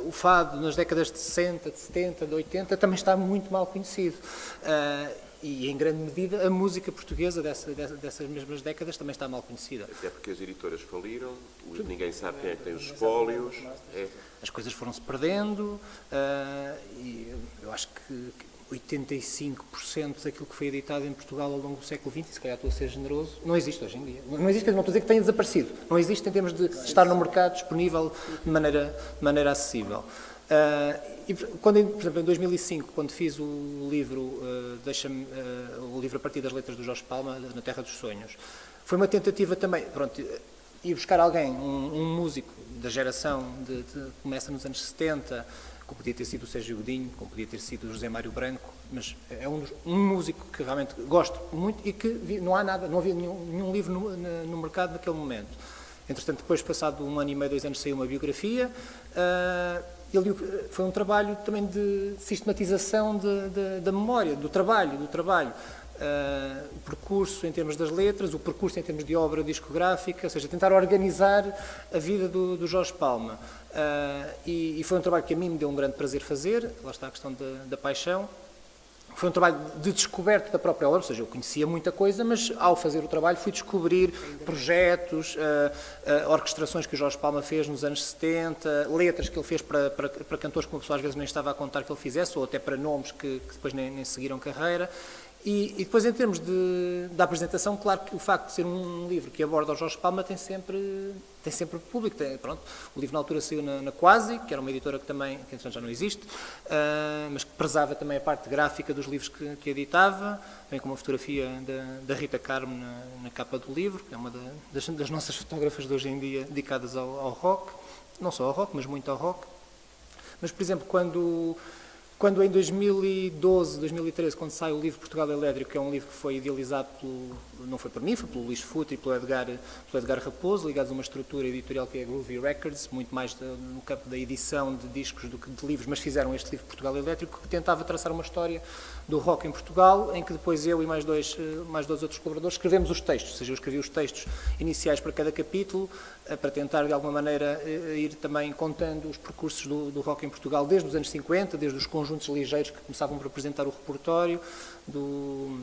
O fado nas décadas de 60, de 70, de 80 também está muito mal conhecido. E, em grande medida, a música portuguesa dessas mesmas décadas também está mal conhecida. Até porque as editoras faliram, ninguém sabe quem é que tem os espólios. As coisas foram-se perdendo e eu acho que 85% daquilo que foi editado em Portugal ao longo do século XX, e se calhar estou a ser generoso, não existe hoje em dia. Não existe, não estou a dizer que tenha desaparecido. Não existe em termos de estar no mercado disponível de maneira acessível. E quando, por exemplo, em 2005, quando fiz o livro o livro a partir das letras do Jorge Palma, Na Terra dos Sonhos, foi uma tentativa também, ir buscar alguém, um músico da geração que começa nos anos 70, como podia ter sido o Sérgio Godinho, como podia ter sido o José Mário Branco, mas é um músico que realmente gosto muito e que não havia nenhum livro no mercado naquele momento. Entretanto, depois, passado 1 ano e meio, 2 anos, saiu uma biografia. Foi um trabalho também de sistematização da memória, do trabalho. O percurso em termos das letras, o percurso em termos de obra discográfica, ou seja, tentar organizar a vida do Jorge Palma. E foi um trabalho que a mim me deu um grande prazer fazer, lá está a questão da paixão. Foi um trabalho de descoberta da própria obra, ou seja, eu conhecia muita coisa, mas ao fazer o trabalho fui descobrir projetos, orquestrações que o Jorge Palma fez nos anos 70, letras que ele fez para cantores que uma pessoa às vezes nem estava a contar que ele fizesse, ou até para nomes que depois nem seguiram carreira. E depois, em termos da apresentação, claro que o facto de ser um livro que aborda o Jorge Palma tem sempre público. Pronto, o livro na altura saiu na Quasi, que era uma editora que entretanto já não existe, mas que prezava também a parte gráfica dos livros que editava, também com uma fotografia da Rita Carmo na capa do livro, que é uma das nossas fotógrafas de hoje em dia dedicadas ao rock, não só ao rock, mas muito ao rock. Mas, por exemplo, quando em 2012, 2013, quando sai o livro Portugal Elétrico, que é um livro que foi idealizado não foi por mim, foi pelo Luís Futre e pelo Edgar Raposo, ligados a uma estrutura editorial que é a Groovy Records, muito mais no campo da edição de discos do que de livros, mas fizeram este livro Portugal Elétrico, que tentava traçar uma história do rock em Portugal, em que depois eu e mais dois outros colaboradores escrevemos os textos, ou seja, eu escrevi os textos iniciais para cada capítulo, para tentar de alguma maneira ir também contando os percursos do rock em Portugal desde os anos 50, desde os conjuntos ligeiros que começavam por apresentar o repertório do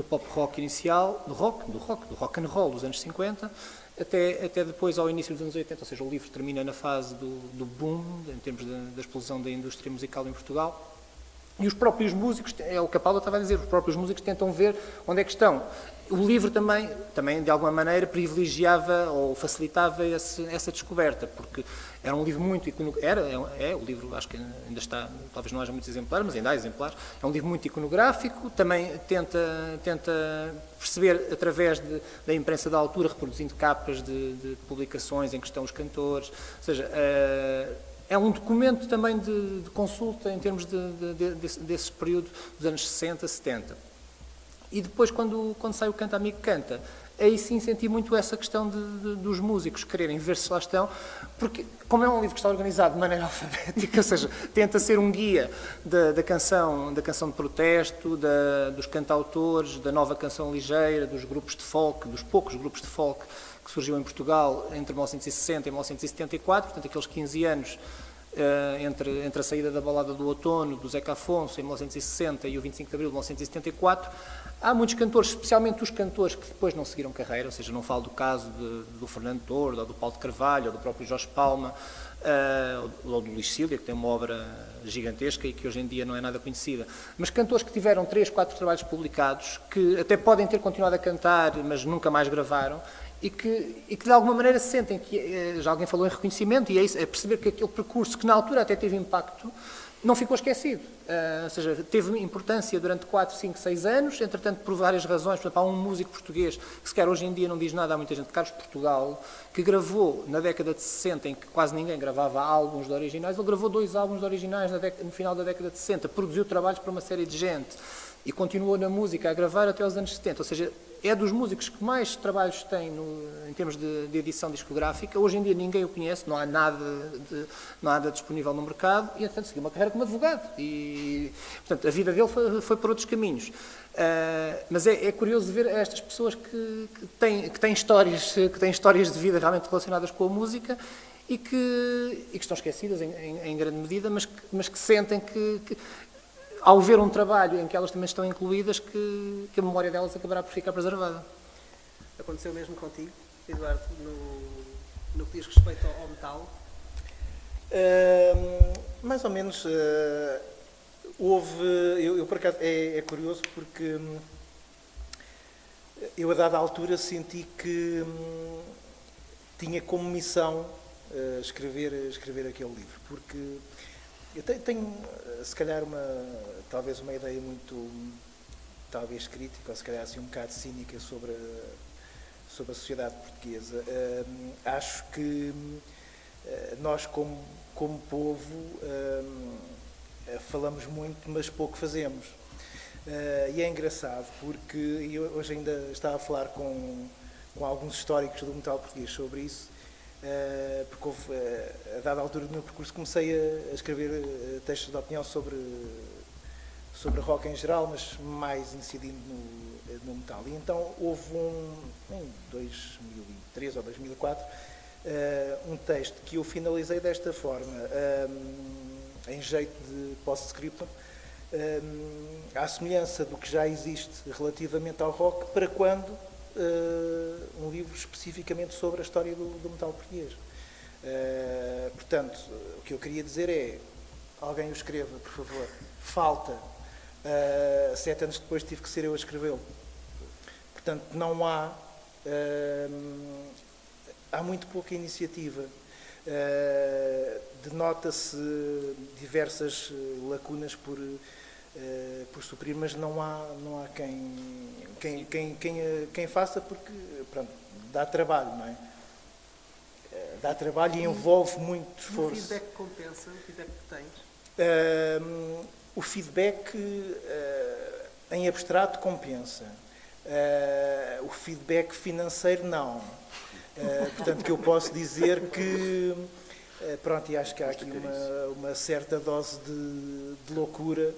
pop rock inicial, do rock and roll dos anos 50, até depois ao início dos anos 80, ou seja, o livro termina na fase do boom, em termos da explosão da indústria musical em Portugal. E os próprios músicos, é o que a Paula estava a dizer, os próprios músicos tentam ver onde é que estão. O livro também de alguma maneira, privilegiava ou facilitava essa descoberta, porque era um livro muito iconográfico, o livro acho que ainda está, talvez não haja muitos exemplares, mas ainda há exemplares, é um livro muito iconográfico, também tenta perceber através da imprensa da altura, reproduzindo capas de publicações em que estão os cantores, ou seja, é um documento também de consulta em termos desse período dos anos 60, 70. E depois, quando sai o Canta Amigo Canta, aí sim senti muito essa questão dos músicos quererem ver se lá estão, porque como é um livro que está organizado de maneira alfabética, ou seja, tenta ser um guia da canção de protesto, dos cantautores, da nova canção ligeira, dos grupos de folk, dos poucos grupos de folk que surgiu em Portugal entre 1960 e 1974, portanto aqueles 15 anos entre a saída da Balada do Outono, do Zeca Afonso, em 1960, e o 25 de abril de 1974, há muitos cantores, especialmente os cantores que depois não seguiram carreira, ou seja, não falo do caso do Fernando Tordo, ou do Paulo de Carvalho, ou do próprio Jorge Palma, ou do Luís Cília, que tem uma obra gigantesca e que hoje em dia não é nada conhecida, mas cantores que tiveram 3, 4 trabalhos publicados, que até podem ter continuado a cantar, mas nunca mais gravaram, e que de alguma maneira se sentem que, já alguém falou em reconhecimento, e é perceber que aquele percurso que na altura até teve impacto, não ficou esquecido. Ou seja, teve importância durante 4, 5, 6 anos, entretanto, por várias razões. Por exemplo, há um músico português que sequer hoje em dia não diz nada a muita gente, Carlos Portugal, que gravou na década de 60, em que quase ninguém gravava álbuns de originais, ele gravou 2 álbuns de originais no final da década de 60, produziu trabalhos para uma série de gente e continuou na música a gravar até aos anos 70. Ou seja, é dos músicos que mais trabalhos tem em termos de edição discográfica. Hoje em dia ninguém o conhece, não há nada disponível no mercado, e, portanto, seguiu uma carreira como advogado. E, portanto, a vida dele foi por outros caminhos. Mas é curioso ver estas pessoas que têm histórias de vida realmente relacionadas com a música e que estão esquecidas em grande medida, mas que sentem que ao ver um trabalho em que elas também estão incluídas, que a memória delas acabará por ficar preservada. Aconteceu mesmo contigo, Eduardo, no que diz respeito ao metal? Mais ou menos. Houve... Eu por acaso, é curioso porque eu a dada altura senti que tinha como missão escrever aquele livro, porque eu tenho, se calhar, talvez uma ideia muito, talvez crítica, ou se calhar assim um bocado cínica sobre a sociedade portuguesa. Acho que nós como povo falamos muito, mas pouco fazemos. E é engraçado porque eu hoje ainda estava a falar com alguns históricos do metal português sobre isso, porque houve, a dada altura do meu percurso comecei a escrever textos de opinião sobre rock em geral, mas mais incidindo no metal. E então houve em 2003 ou 2004, um texto que eu finalizei desta forma, em jeito de post-scriptum, à semelhança do que já existe relativamente ao rock, para quando um livro especificamente sobre a história do metal português. Portanto, o que eu queria dizer é, alguém o escreva, por favor. Falta. 7 anos depois tive que ser eu a escrevê-lo. Portanto, não há muito pouca iniciativa. Denota-se diversas lacunas por suprir, mas não há quem faça, porque pronto, dá trabalho, não é? Dá trabalho e envolve muito esforço. O feedback compensa? O feedback que tens? O feedback em abstrato compensa. O feedback financeiro não. Portanto, que eu posso dizer que pronto, e acho que há aqui uma certa dose de loucura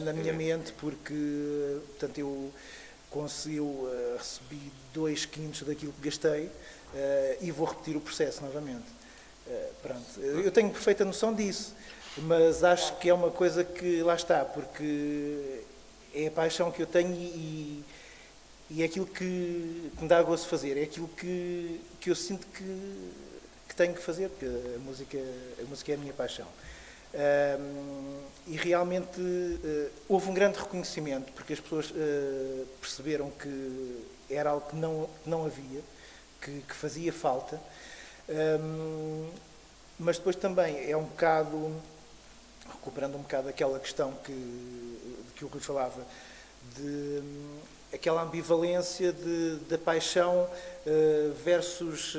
na minha mente, porque portanto, eu recebi 2/5 daquilo que gastei e vou repetir o processo novamente. Pronto, eu tenho perfeita noção disso, mas acho que é uma coisa que lá está, porque é a paixão que eu tenho e é aquilo que me dá gosto de fazer, é aquilo que eu sinto que tenho que fazer, porque a música é a minha paixão. E realmente houve um grande reconhecimento, porque as pessoas perceberam que era algo que não havia, que fazia falta, mas depois também é um bocado, recuperando um bocado aquela questão que o Rui falava, de aquela ambivalência da paixão versus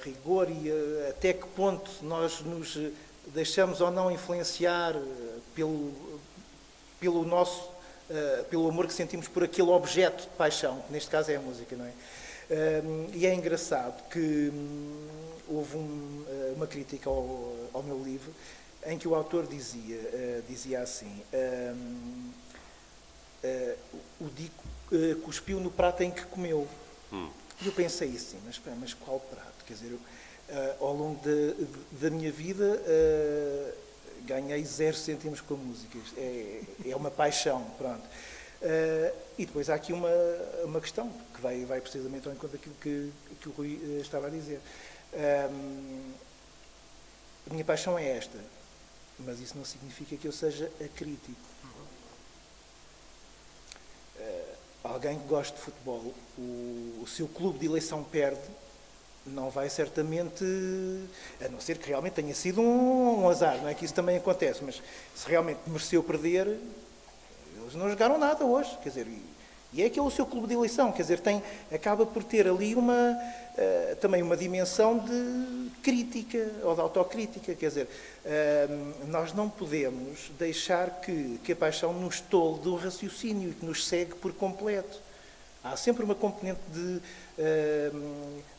rigor, e até que ponto nós nos deixamos ou não influenciar pelo amor que sentimos por aquele objeto de paixão, que neste caso é a música, não é? E é engraçado que houve uma crítica ao meu livro, em que o autor dizia assim: o Dico cuspiu no prato em que comeu. E eu pensei assim, mas qual prato? Quer dizer, ao longo da minha vida ganhei 0 cêntimos com a música. É uma paixão, pronto. E depois há aqui uma questão que vai precisamente ao encontro daquilo que o Rui estava a dizer. A minha paixão é esta, mas isso não significa que eu seja acrítico. Alguém que gosta de futebol, o seu clube de eleição perde, não vai certamente, a não ser que realmente tenha sido um azar, não é que isso também acontece, mas se realmente mereceu perder, eles não jogaram nada hoje, quer dizer, e é que é o seu clube de eleição, quer dizer, acaba por ter ali também uma dimensão de crítica ou de autocrítica, quer dizer, nós não podemos deixar que a paixão nos tolhe do raciocínio e que nos segue por completo. Há sempre uma componente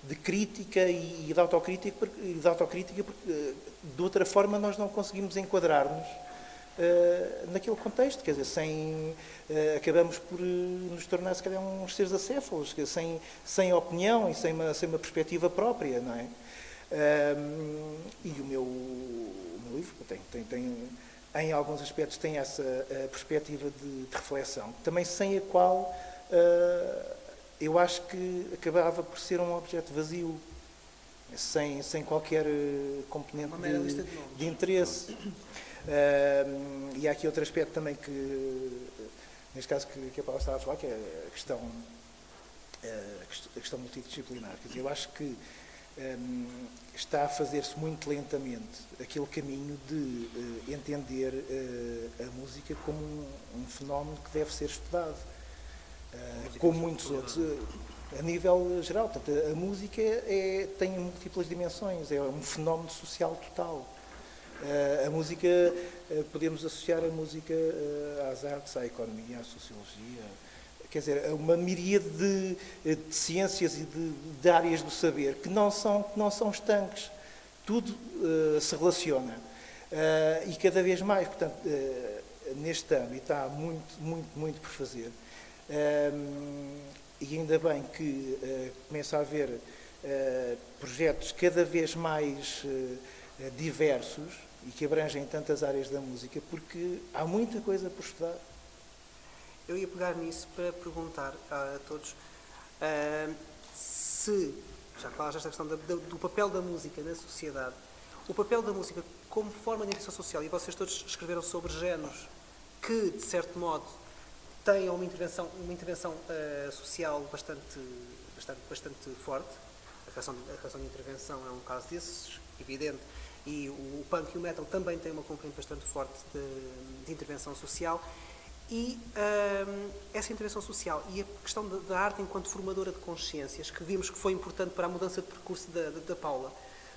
de crítica e de autocrítica, porque de outra forma nós não conseguimos enquadrar-nos naquele contexto, quer dizer, acabamos por nos tornar, se calhar, uns seres acéfalos, sem opinião e sem uma perspectiva própria, não é? E o meu livro tem, em alguns aspectos, tem essa perspectiva de reflexão, também sem a qual eu acho que acabava por ser um objeto vazio, sem qualquer componente de interesse. E há aqui outro aspecto também que, neste caso, que a Paula estava a falar, que é a questão multidisciplinar. Quer dizer, eu acho que está a fazer-se muito lentamente aquele caminho de entender a música como um fenómeno que deve ser estudado, como muitos outros. a nível geral. Portanto, a música tem múltiplas dimensões, é um fenómeno social total. A música, podemos associar a música às artes, à economia, à sociologia, quer dizer, a uma miríade de ciências e de áreas do saber que não são estanques. Tudo se relaciona. E cada vez mais, portanto, neste âmbito há muito por fazer. E ainda bem que começa a haver projetos cada vez mais diversos e que abrangem tantas áreas da música, porque há muita coisa por estudar. Eu ia pegar nisso para perguntar a todos se, já que falas desta questão do papel da música na sociedade, o papel da música como forma de interação social, e vocês todos escreveram sobre géneros que, de certo modo, têm uma intervenção social bastante forte. A canção de intervenção é um caso desses, evidente, e o punk e o metal também têm uma componente bastante forte de intervenção social. E essa intervenção social e a questão da arte enquanto formadora de consciências, que vimos que foi importante para a mudança de percurso da Paula,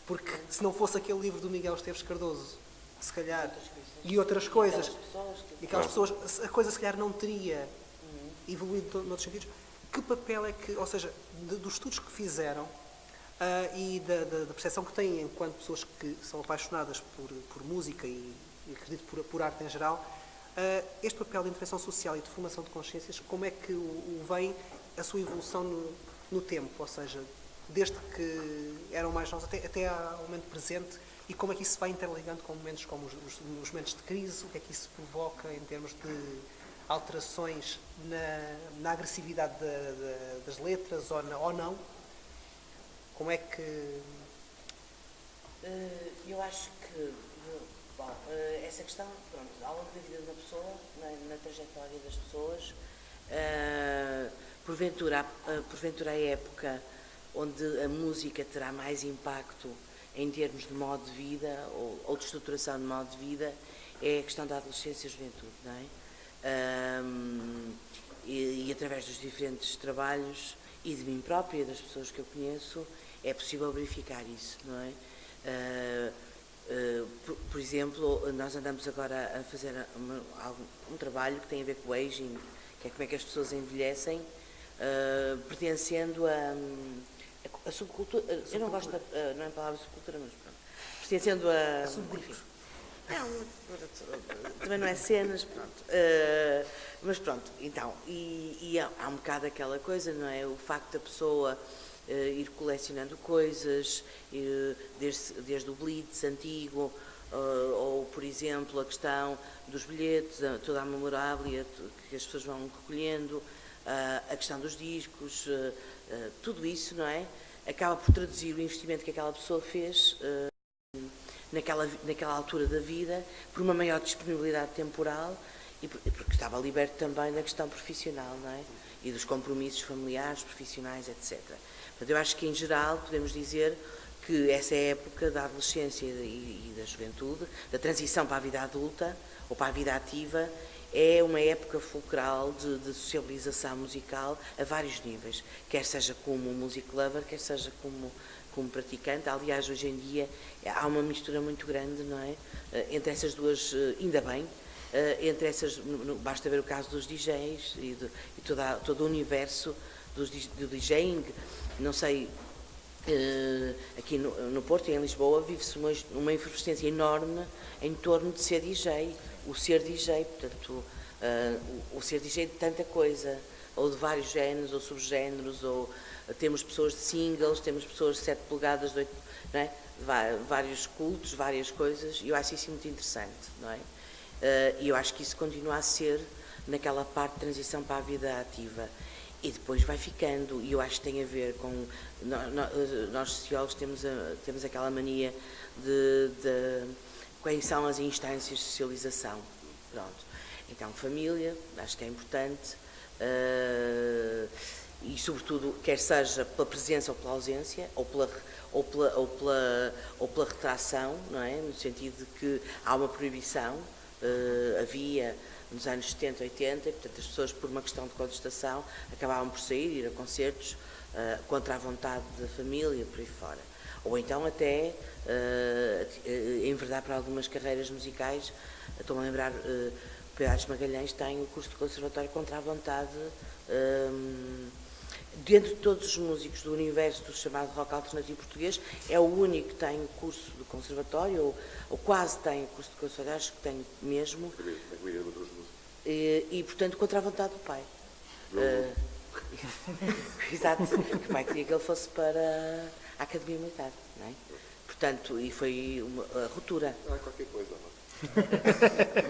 porque se não fosse aquele livro do Miguel Esteves Cardoso, se calhar, e outras coisas, e aquelas pessoas, a coisa se calhar não teria evoluído noutros sentidos. Que papel é que, ou seja, dos estudos que fizeram e da percepção que têm enquanto pessoas que são apaixonadas por música e acredito por arte em geral, este papel de intervenção social e de formação de consciências, como é que o vem a sua evolução no tempo, ou seja, desde que eram mais novos até ao momento presente, e como é que isso se vai interligando com momentos como os momentos de crise, o que é que isso provoca em termos de alterações na agressividade das letras ou não? Como é que... Eu acho que, bom, essa questão, pronto, ao longo da vida de uma pessoa, na trajetória das pessoas, porventura a época onde a música terá mais impacto em termos de modo de vida ou de estruturação de modo de vida é a questão da adolescência e juventude, não é? E através dos diferentes trabalhos e de mim própria e das pessoas que eu conheço é possível verificar isso, não é? Por exemplo, nós andamos agora a fazer um trabalho que tem a ver com o aging, que é como é que as pessoas envelhecem, pertencendo a subcultura. Eu não gosto, não é a palavra subcultura, mas pronto. Pertencendo a subgrupos. Não, também não é cenas, pronto. Mas pronto, então, e há um bocado aquela coisa, não é? O facto da pessoa ir colecionando coisas, desde o Blitz antigo, ou, por exemplo, a questão dos bilhetes, toda a memoráblia que as pessoas vão recolhendo, a questão dos discos, tudo isso, não é? Acaba por traduzir o investimento que aquela pessoa fez naquela altura da vida, por uma maior disponibilidade temporal e porque estava liberto também da questão profissional, não é? E dos compromissos familiares, profissionais, etc. Portanto, eu acho que, em geral, podemos dizer que essa época da adolescência e da juventude, da transição para a vida adulta ou para a vida ativa, é uma época fulcral de socialização musical a vários níveis, quer seja como music lover, quer seja como praticante. Aliás, hoje em dia há uma mistura muito grande, não é? Entre essas duas, ainda bem, entre essas, basta ver o caso dos DJs e todo o universo do DJing. Não sei, aqui no Porto e em Lisboa vive-se uma efervescência enorme em torno de ser DJ, o ser DJ, portanto, o ser DJ de tanta coisa, ou de vários géneros ou subgéneros, ou temos pessoas de singles, temos pessoas de 7 polegadas, de 8, não é? Vários cultos, várias coisas, e eu acho isso muito interessante, não é? E eu acho que isso continua a ser naquela parte de transição para a vida ativa. E depois vai ficando, e eu acho que tem a ver com... Nós sociólogos temos aquela mania de quais são as instâncias de socialização. Pronto. Então, família, acho que é importante, e sobretudo, quer seja pela presença ou pela ausência, ou pela retração, não é? No sentido de que há uma proibição, havia nos anos 70, 80, e portanto as pessoas, por uma questão de contestação, acabavam por sair, ir a concertos contra a vontade da família, por aí fora. Ou então até enverdar para algumas carreiras musicais. Estou-me a lembrar, Pedro Álvares Magalhães tem o curso de conservatório contra a vontade. Dentro de todos os músicos do universo do chamado rock alternativo português, é o único que tem o curso de conservatório, ou quase tem o curso de conservatório, acho que tem mesmo. E portanto, contra a vontade do pai. Exato, que o pai queria que ele fosse para a Academia Militar, não é? Portanto, e foi uma ruptura. Qualquer coisa.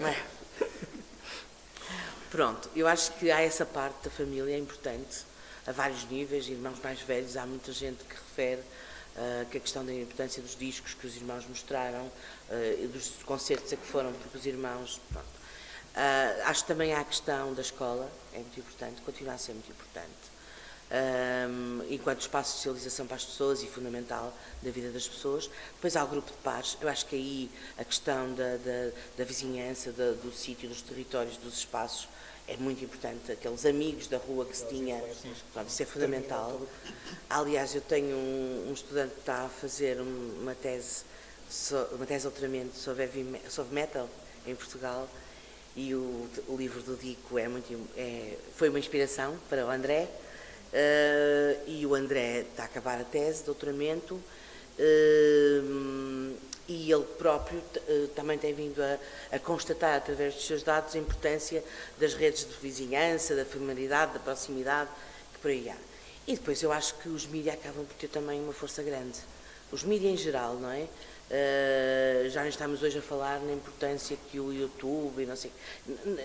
Não é? Pronto, eu acho que há essa parte da família, é importante, a vários níveis, irmãos mais velhos, há muita gente que refere que a questão da importância dos discos que os irmãos mostraram, dos concertos a que foram, porque os irmãos, pronto. Acho que também há a questão da escola, é muito importante, continua a ser muito importante, enquanto espaço de socialização para as pessoas e fundamental da vida das pessoas. Depois há o grupo de pares, eu acho que aí a questão da vizinhança, do sítio, dos territórios, dos espaços, é muito importante, aqueles amigos da rua que se tinha, pronto, isso é fundamental. Aliás, eu tenho um estudante que está a fazer uma tese de doutoramento sobre metal em Portugal, e o livro do Dico foi uma inspiração para o André, e o André está a acabar a tese de doutoramento, e ele próprio também tem vindo a constatar, através dos seus dados, a importância das redes de vizinhança, da familiaridade, da proximidade, que por aí há. E depois eu acho que os mídias acabam por ter também uma força grande. Os mídias em geral, não é? Já não estamos hoje a falar na importância que o YouTube, não sei,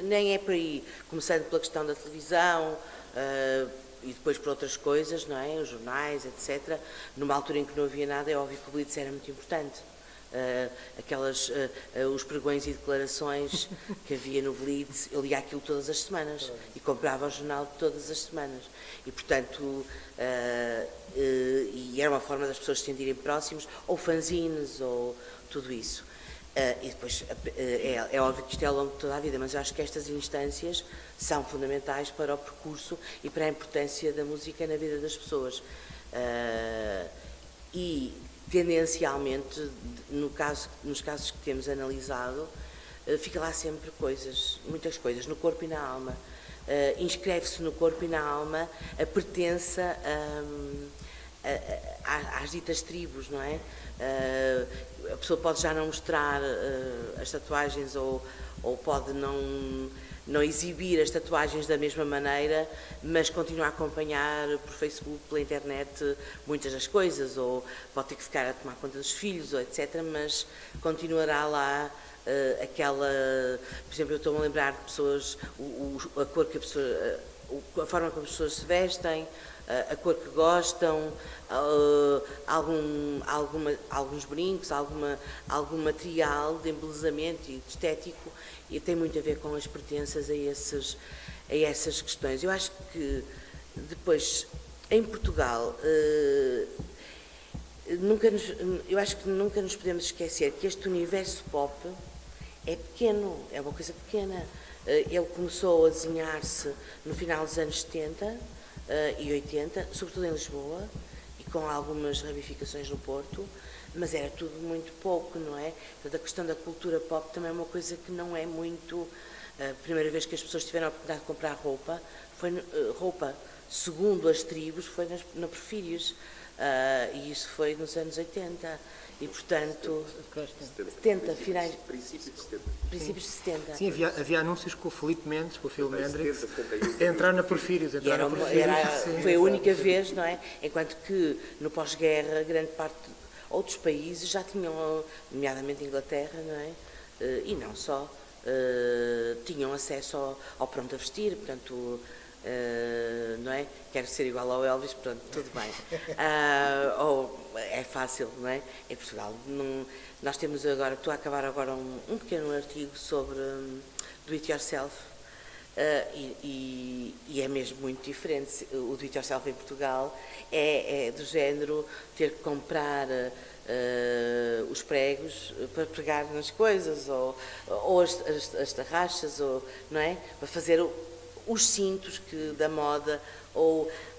nem é por aí, começando pela questão da televisão, e depois por outras coisas, não é? Os jornais, etc. Numa altura em que não havia nada, é óbvio que o Blitz era muito importante. Os pregões e declarações que havia no Blitz, eu lia aquilo todas as semanas e comprava o jornal todas as semanas. E, portanto, e era uma forma das pessoas se sentirem próximos, ou fanzines, ou tudo isso. E depois, é óbvio que isto é ao longo de toda a vida, mas eu acho que estas instâncias são fundamentais para o percurso e para a importância da música na vida das pessoas. E, tendencialmente, nos casos que temos analisado, fica lá sempre muitas coisas, no corpo e na alma. Inscreve-se no corpo e na alma a pertença às ditas tribos, não é? A pessoa pode já não mostrar as tatuagens ou pode não exibir as tatuagens da mesma maneira, mas continua a acompanhar por Facebook, pela internet, muitas das coisas, ou pode ter que ficar a tomar conta dos filhos, ou etc., mas continuará lá por exemplo, eu estou-me a lembrar de pessoas, a cor que a forma como as pessoas se vestem, a cor que gostam, alguns brincos, algum material de embelezamento e de estético, e tem muito a ver com as pertenças a essas questões. Eu acho que depois, em Portugal, eu acho que nunca nos podemos esquecer que este universo pop é pequeno, é uma coisa pequena. Ele começou a desenhar-se no final dos anos 70 e 80, sobretudo em Lisboa, e com algumas ramificações no Porto, mas era tudo muito pouco, não é? Portanto, a questão da cultura pop também é uma coisa que não é muito... A primeira vez que as pessoas tiveram a oportunidade de comprar roupa, segundo as tribos, foi na Porfírios, e isso foi nos anos 80. E, portanto, 70, finais... Princípios de 70. Sim, havia anúncios com o Filipe Mendes, com o Phil Hendrix, a entrar na Porfírios. Foi a única vez, não é? Enquanto que, no pós-guerra, grande parte de outros países já tinham, nomeadamente Inglaterra, não é? E não só, tinham acesso ao pronto a vestir, portanto... não é? Quero ser igual ao Elvis, pronto, tudo bem. É fácil, não é? Em Portugal, nós temos agora, estou a acabar agora um pequeno artigo sobre do it yourself, e é mesmo muito diferente. O do it yourself em Portugal é do género ter que comprar os pregos para pregar nas coisas, ou as tarraxas, não é? Para fazer os cintos da moda,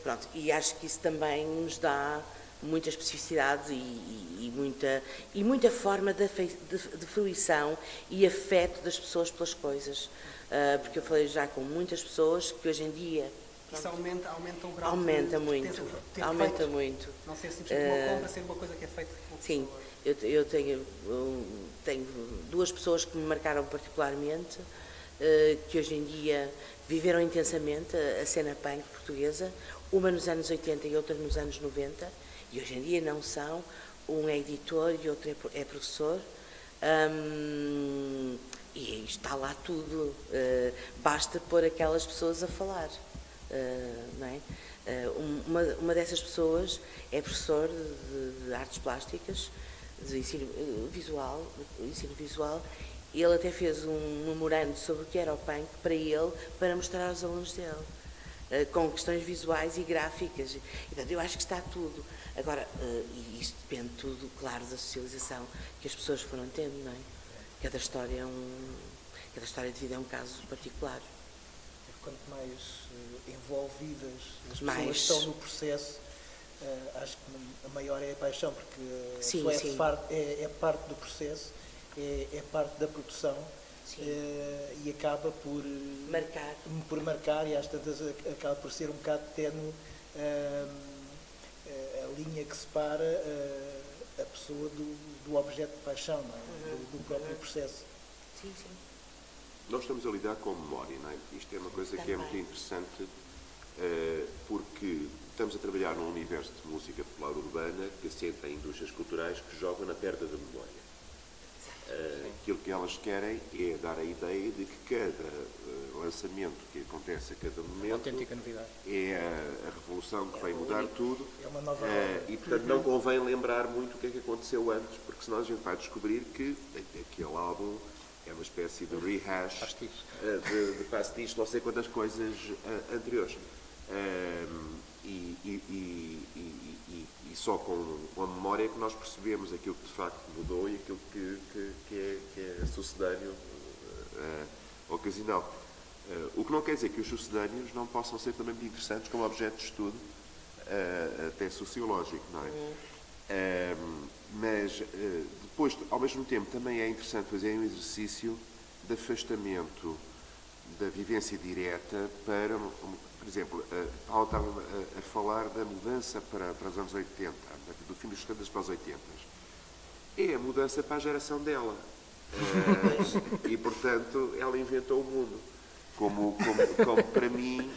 pronto, e acho que isso também nos dá muita especificidade e muita forma de fruição e afeto das pessoas pelas coisas. Porque eu falei já com muitas pessoas que hoje em dia... Isso aumenta o grau aumenta de muito, ter aumenta feito. muito. Não ser simplesmente uma compra, ser uma coisa que é feita por Sim, pessoa. eu tenho duas pessoas que me marcaram particularmente, que hoje em dia viveram intensamente a cena punk portuguesa, uma nos anos 80 e outra nos anos 90, e hoje em dia não são, um é editor e outro é professor, e está lá tudo, basta pôr aquelas pessoas a falar, não é? Uma dessas pessoas é professor de artes plásticas, de ensino visual, e ele até fez um memorando sobre o que era o punk para ele, para mostrar aos alunos dele, com questões visuais e gráficas. Portanto, eu acho que está tudo. Agora, e isto depende tudo, claro, da socialização que as pessoas foram tendo, não é? Cada história de vida é um caso particular. Quanto mais envolvidas as pessoas Mais. estão no processo, acho que a maior é a paixão, porque Sim, a pessoa sim. é parte do processo, é parte da produção, e acaba por marcar, e às tantas acaba por ser um bocado ténue a linha que separa a pessoa do objeto de paixão, não é? Do próprio processo. Sim, sim. Nós estamos a lidar com memória, não é? Isto é uma coisa que é muito interessante, porque estamos a trabalhar num universo de música popular urbana que assenta em indústrias culturais que jogam na perda da memória. Aquilo que elas querem é dar a ideia de que cada lançamento que acontece a cada momento Autêntica novidade. é a revolução que vai mudar tudo, É uma nova e portanto não convém lembrar muito o que é que aconteceu antes, porque senão a gente vai descobrir que aquele álbum é uma espécie de rehash, de pastiche, não sei quantas coisas anteriores. E só com a memória é que nós percebemos aquilo que de facto mudou e aquilo que é sucedâneo ocasional. O que não quer dizer que os sucedâneos não possam ser também muito interessantes como objeto de estudo, até sociológico, não é? Mas depois, ao mesmo tempo, também é interessante fazer um exercício de afastamento da vivência direta para, por exemplo, Paulo estava a falar da mudança para os anos 80, do fim dos 70 para os 80. É a mudança para a geração dela. E, portanto, ela inventou o mundo. Como para mim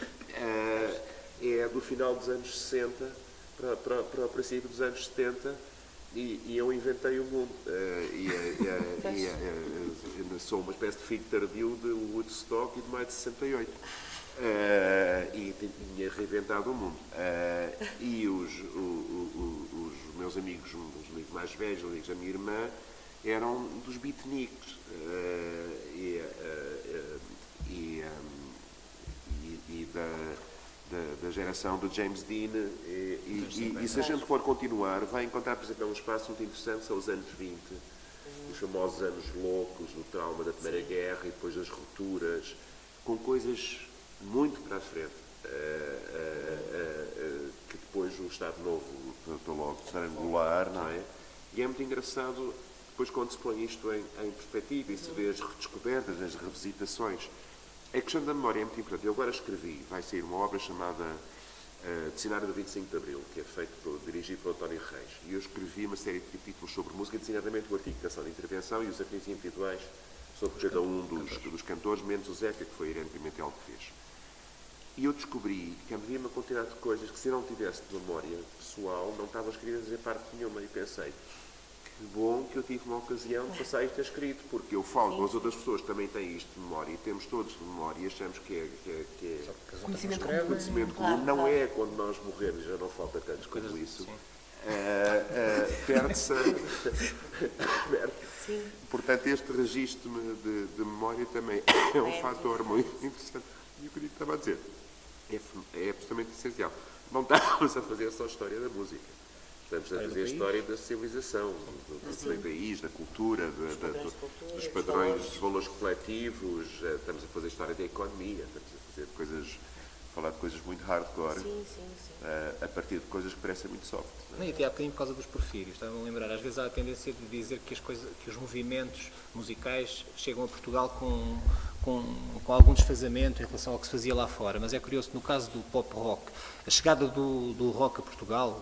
é do final dos anos 60 para o princípio dos anos 70, e eu inventei o mundo. Sou uma espécie de filho tardio de Woodstock e de maio de 68. E tinha reinventado o mundo. E os meus amigos, os amigos mais velhos, os amigos da minha irmã, eram dos beatniks. Da geração do James Dean, e se a gente for continuar, vai encontrar, por exemplo, um espaço muito interessante, são os anos 20, os famosos anos loucos, do trauma da Primeira Guerra e depois das rupturas, com coisas muito para a frente, que depois o Estado Novo tentou logo estrangular, não é? E é muito engraçado, depois quando se põe isto em perspectiva e se vê as redescobertas, as revisitações. A questão da memória é muito importante. Eu agora escrevi, vai sair uma obra chamada Dicionário do 25 de Abril, que é dirigido por António Reis. E eu escrevi uma série de títulos sobre música, designadamente o artigo de canção de intervenção e os artigos individuais sobre cada um dos cantores, menos o Zeca, que foi a Irene Pimentel que fez. E eu descobri que havia uma quantidade de coisas que, se eu não tivesse de memória pessoal, não estavam escritas em parte nenhuma. E pensei, que bom que eu tive uma ocasião de passar isto a escrito, porque eu falo com as outras pessoas que também têm isto de memória, e temos todos de memória, e achamos que é Conhecimento comum. conhecimento comum. Não é quando nós morrermos, já não falta tanto como isso. Perde-se. Portanto, este registro de memória também é um fator muito interessante. E o que eu estava a dizer é absolutamente essencial. Não estamos a fazer só a história da música. Estamos a fazer a história da civilização, do país, da cultura, dos padrões, dos valores coletivos, estamos a fazer a história da economia, estamos a fazer falar de coisas muito hardcore, a partir de coisas que parecem muito soft. Não, e até há bocadinho por causa dos porfírios, estava a lembrar, às vezes há a tendência de dizer que os movimentos musicais chegam a Portugal com algum desfazamento em relação ao que se fazia lá fora, mas é curioso, no caso do pop rock, a chegada do rock a Portugal,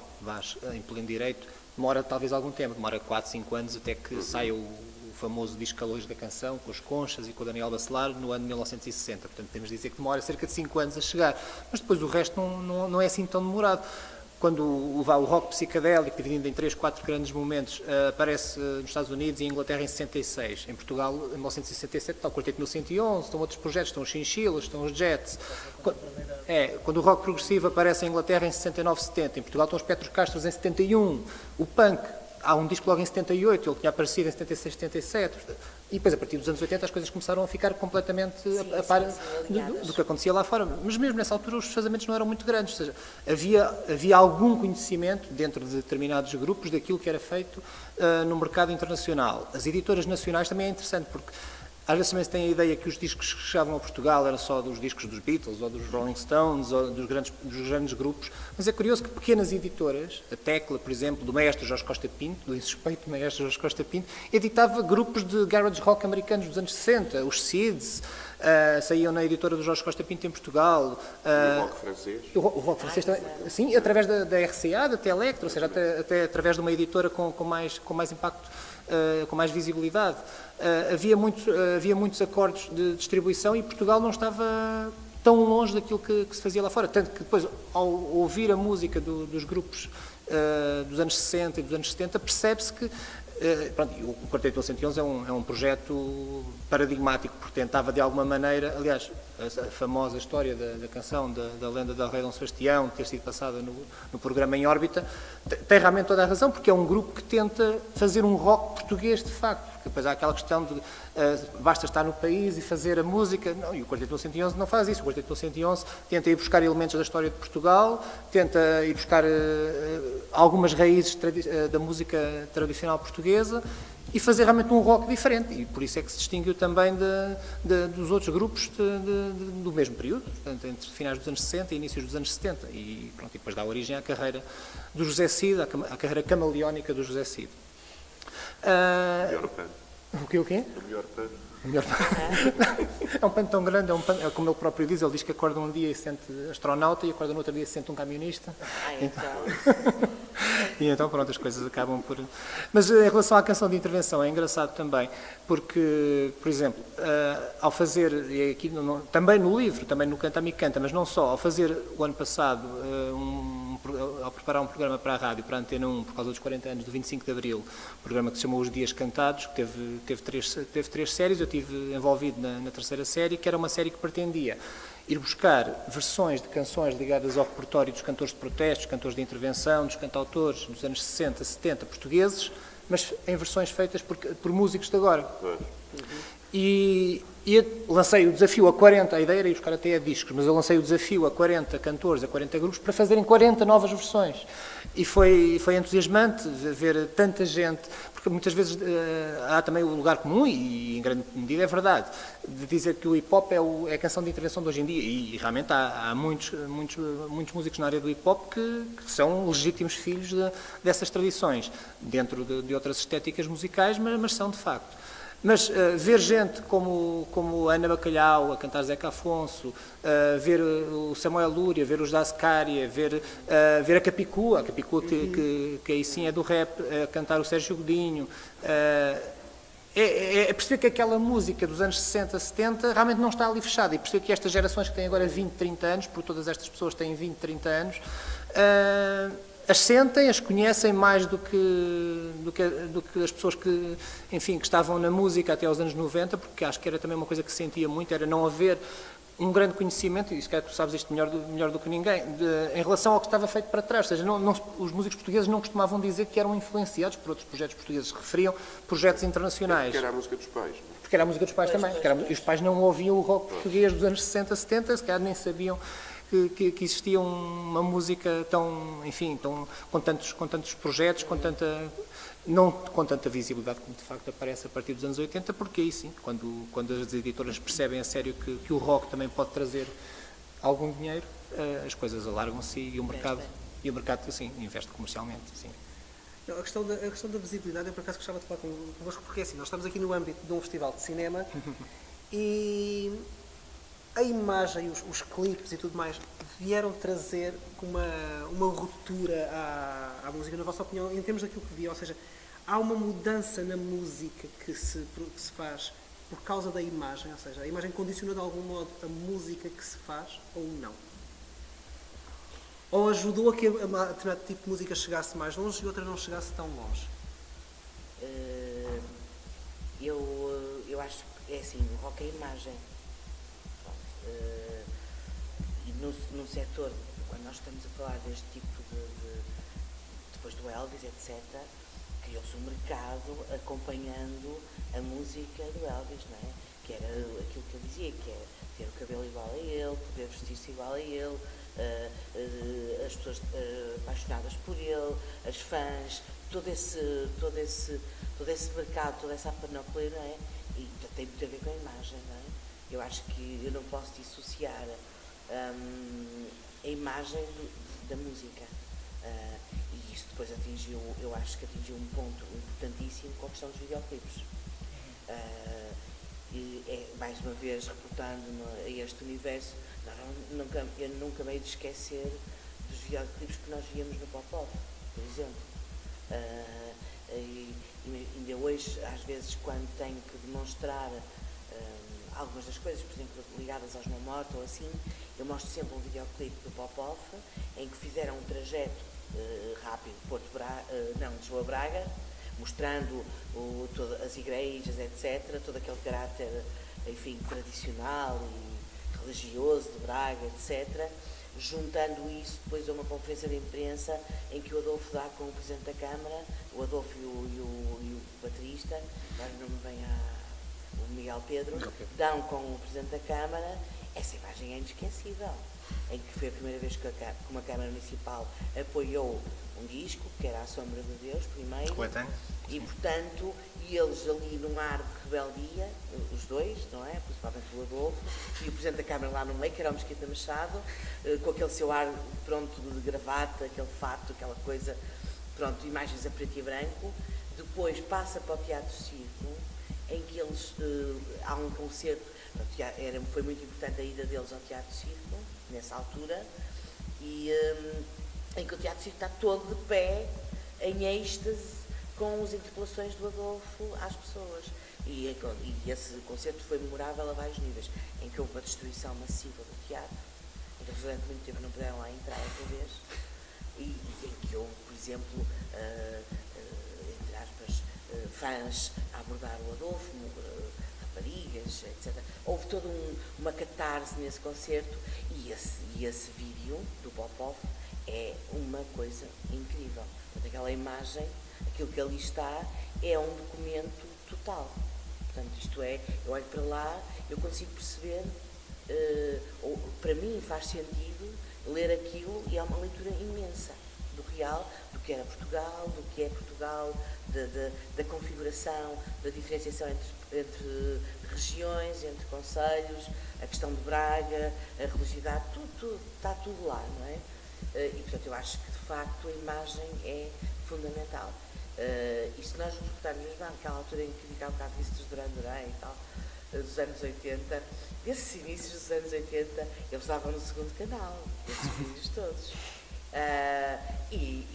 em pleno direito, demora talvez algum tempo, demora 4, 5 anos até que saia o famoso disco Calores da Canção, com os Conchas e com o Daniel Bacelar, no ano de 1960. Portanto, podemos dizer que demora cerca de 5 anos a chegar. Mas depois o resto não é assim tão demorado. Quando o rock psicadélico, dividido em 3, 4 grandes momentos, aparece nos Estados Unidos e em Inglaterra em 66. Em Portugal, em 1967, está o Quarteto 1111, estão outros projetos, estão os Chinchillas, estão os Jets. Quando o rock progressivo aparece em Inglaterra em 69, 70. Em Portugal estão os Petros Castros em 71. O punk, há um disco logo em 78, ele tinha aparecido em 76, 77. E depois, a partir dos anos 80, as coisas começaram a ficar completamente a par do que acontecia lá fora. Mas mesmo nessa altura os desfazamentos não eram muito grandes. Ou seja, havia algum conhecimento dentro de determinados grupos daquilo que era feito no mercado internacional. As editoras nacionais também é interessante, porque às vezes também se tem a ideia que os discos que chegavam a Portugal eram só dos discos dos Beatles, ou dos Rolling Stones, ou dos grandes grupos, mas é curioso que pequenas editoras, a Tecla, por exemplo, do maestro Jorge Costa Pinto, do insuspeito maestro Jorge Costa Pinto, editava grupos de garage rock americanos dos anos 60, os Seeds, saíam na editora do Jorge Costa Pinto em Portugal. E o rock francês? O rock francês também, sim, através da RCA, da Telectro, ou seja, até através de uma editora com mais impacto, com mais visibilidade. Havia muitos acordos de distribuição e Portugal não estava tão longe daquilo que se fazia lá fora. Tanto que depois, ao ouvir a música dos grupos dos anos 60 e dos anos 70, percebe-se que o Quarteto 1111 é um projeto paradigmático, porque tentava de alguma maneira, aliás, a famosa história da canção da lenda del Rei Dom Sebastião, ter sido passada no programa Em Órbita, tem realmente toda a razão, porque é um grupo que tenta fazer um rock português de facto, porque depois há aquela questão de basta estar no país e fazer a música, não, e o Quarteto 1111 não faz isso. O Quarteto 1111 tenta ir buscar elementos da história de Portugal, tenta ir buscar algumas raízes da música tradicional portuguesa e fazer realmente um rock diferente, e por isso é que se distinguiu também dos outros grupos do mesmo período, portanto, entre finais dos anos 60 e inícios dos anos 70, e depois dá origem à carreira do José Cid, à carreira camaleónica do José Cid. Melhor pano. O quê? O melhor pano. É um pano tão grande, é como ele próprio diz, ele diz que acorda um dia e se sente astronauta e acorda no outro dia e se sente um camionista. E então pronto, as coisas acabam por... Mas em relação à canção de intervenção é engraçado também, porque, por exemplo, ao fazer, e aqui também no livro, também no Canta Amigo Canta, mas não só, ao fazer o ano passado, ao preparar um programa para a rádio, para a Antena 1, por causa dos 40 anos do 25 de Abril, um programa que se chamou Os Dias Cantados, que teve 3 séries, eu estive envolvido na terceira série, que era uma série que pretendia ir buscar versões de canções ligadas ao repertório dos cantores de protestos, cantores de intervenção, dos cantautores dos anos 60, 70 portugueses, mas em versões feitas por músicos de agora. E lancei o desafio a 40, a ideia era ir buscar até a discos, mas eu lancei o desafio a 40 cantores, a 40 grupos, para fazerem 40 novas versões. E foi entusiasmante ver tanta gente, porque muitas vezes há também o lugar comum, e em grande medida é verdade, de dizer que o hip-hop é a canção de intervenção de hoje em dia, e realmente há muitos músicos na área do hip-hop que são legítimos filhos dessas tradições, dentro de outras estéticas musicais, mas são de facto. Mas ver gente como Ana Bacalhau a cantar Zeca Afonso, ver o Samuel Lúria, ver os da Ascária, ver a Capicua que aí sim é do rap, a cantar o Sérgio Godinho, é perceber que aquela música dos anos 60, 70 realmente não está ali fechada, e perceber que estas gerações que têm agora 20, 30 anos, porque todas estas pessoas têm 20, 30 anos, as sentem, as conhecem mais do que as pessoas que estavam na música até aos anos 90, porque acho que era também uma coisa que se sentia muito, era não haver um grande conhecimento, e se calhar tu sabes isto melhor do que ninguém, em relação ao que estava feito para trás. Ou seja, os músicos portugueses não costumavam dizer que eram influenciados por outros projetos portugueses, referiam projetos internacionais. Porque era a música dos pais. Porque era a música dos pais também, e os pais não ouviam o rock português dos anos 60, 70, se calhar nem sabiam que existia uma música tão, enfim, com tantos projetos, não com tanta visibilidade como de facto aparece a partir dos anos 80, porque aí sim, quando as editoras percebem a sério que o rock também pode trazer algum dinheiro, as coisas alargam-se e o mercado assim, investe comercialmente. Sim. Não, a questão da visibilidade, eu por acaso gostava de falar convosco, porque assim, nós estamos aqui no âmbito de um festival de cinema e a imagem, os clipes e tudo mais vieram trazer uma ruptura à música, na vossa opinião, em termos daquilo que vi, ou seja, há uma mudança na música que se faz por causa da imagem, ou seja, a imagem condiciona de algum modo a música que se faz ou não? Ou ajudou a que uma determinado tipo de música chegasse mais longe e outra não chegasse tão longe? Eu acho que é assim, o rock é imagem. E no setor, quando nós estamos a falar deste tipo depois do Elvis, etc., criou-se um mercado acompanhando a música do Elvis, não é? Que era aquilo que eu dizia, que era ter o cabelo igual a ele, poder vestir-se igual a ele, as pessoas apaixonadas por ele, as fãs, todo esse mercado, toda essa panóplia, não é? E tem muito a ver com a imagem, não é? Eu acho que eu não posso dissociar a imagem da música. E isso depois eu acho que atingiu um ponto importantíssimo com a questão dos videoclipes. Mais uma vez, reportando a este universo, eu nunca me hei de esquecer dos videoclipes que nós víamos no Pop-Off, por exemplo. E ainda hoje, às vezes, quando tenho que demonstrar algumas das coisas, por exemplo, ligadas aos Mamorte ou assim, eu mostro sempre um videoclipe do Pop-Off em que fizeram um trajeto rápido de Lisboa-Braga, mostrando todas as igrejas, etc., todo aquele caráter, enfim, tradicional e religioso de Braga, etc., juntando isso depois a uma conferência de imprensa em que o Adolfo dá com o Presidente da Câmara, o Adolfo e o baterista, agora não me vem o Miguel Pedro, dão com o Presidente da Câmara. Essa imagem é inesquecível, em que foi a primeira vez que uma Câmara Municipal apoiou um disco, que era A Sombra de Deus, primeiro, e portanto, eles ali num ar de rebeldia, os dois, não é? Principalmente o Adolfo, e o Presidente da Câmara lá no meio, que era o Mesquita Machado, com aquele seu ar, pronto, de gravata, aquele fato, aquela coisa, pronto, imagens a preto e branco. Depois passa para o Teatro Circo, em que eles, há um concerto, foi muito importante a ida deles ao Teatro Circo, nessa altura, e em que o Teatro Circo está todo de pé, em êxtase, com as interpelações do Adolfo às pessoas. E esse concerto foi memorável a vários níveis, em que houve uma destruição massiva do teatro, em que eles durante muito tempo não puderam lá entrar outra vez, e em que houve, por exemplo, entre aspas, fãs a abordar o Adolfo, raparigas, etc. Houve toda uma catarse nesse concerto, e esse vídeo do Pop-Off é uma coisa incrível. Portanto, aquela imagem, aquilo que ali está, é um documento total. Portanto, isto é, eu olho para lá, eu consigo perceber, para mim faz sentido ler aquilo, e é uma leitura imensa do real, do que era Portugal, do que é Portugal, da configuração, da diferenciação entre regiões, entre concelhos, a questão de Braga, a religiosidade, tudo, está tudo lá, não é? E, portanto, eu acho que, de facto, a imagem é fundamental. E se nós nos reportarmos naquela altura em que ficava um bocado disso dos Duran Duran e tal, dos anos 80, desses inícios dos anos 80, eles estavam no segundo canal, esses vídeos todos. E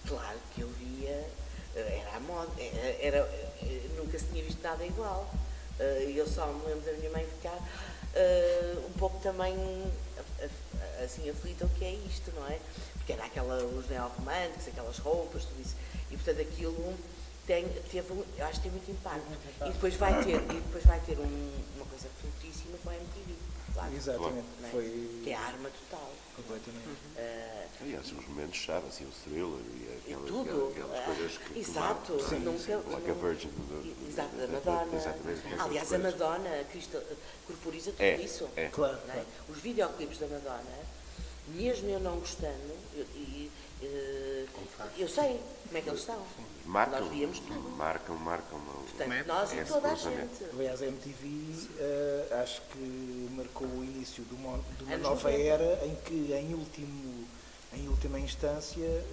claro que eu via, era a moda, nunca se tinha visto nada igual. Eu só me lembro da minha mãe ficar um pouco também assim aflita, o que é isto, não é? Porque era os neorromânticos, aquelas roupas, tudo isso. E portanto aquilo eu acho que tem muito impacto. E depois vai ter uma coisa fortíssima com a MTV. Claro. Exatamente. Não é? Foi Que é a arma total. completamente. Aliás, os momentos-chave, assim, o Thriller e tudo. aquelas coisas que Exato. marcam, Nunca, like a Virgin exato, da Madonna. Exatamente. Aliás, a Madonna corporiza tudo isso. É. Claro, Não é? claro. Os videoclipes da Madonna mesmo eu não gostando, eu sei como é que eles estão. Marcam, Nós víamos tudo. marcam. Portanto, nós e toda a gente. Aliás, a MTV acho que marcou o início de uma Anos nova 90. era em que, em última instância,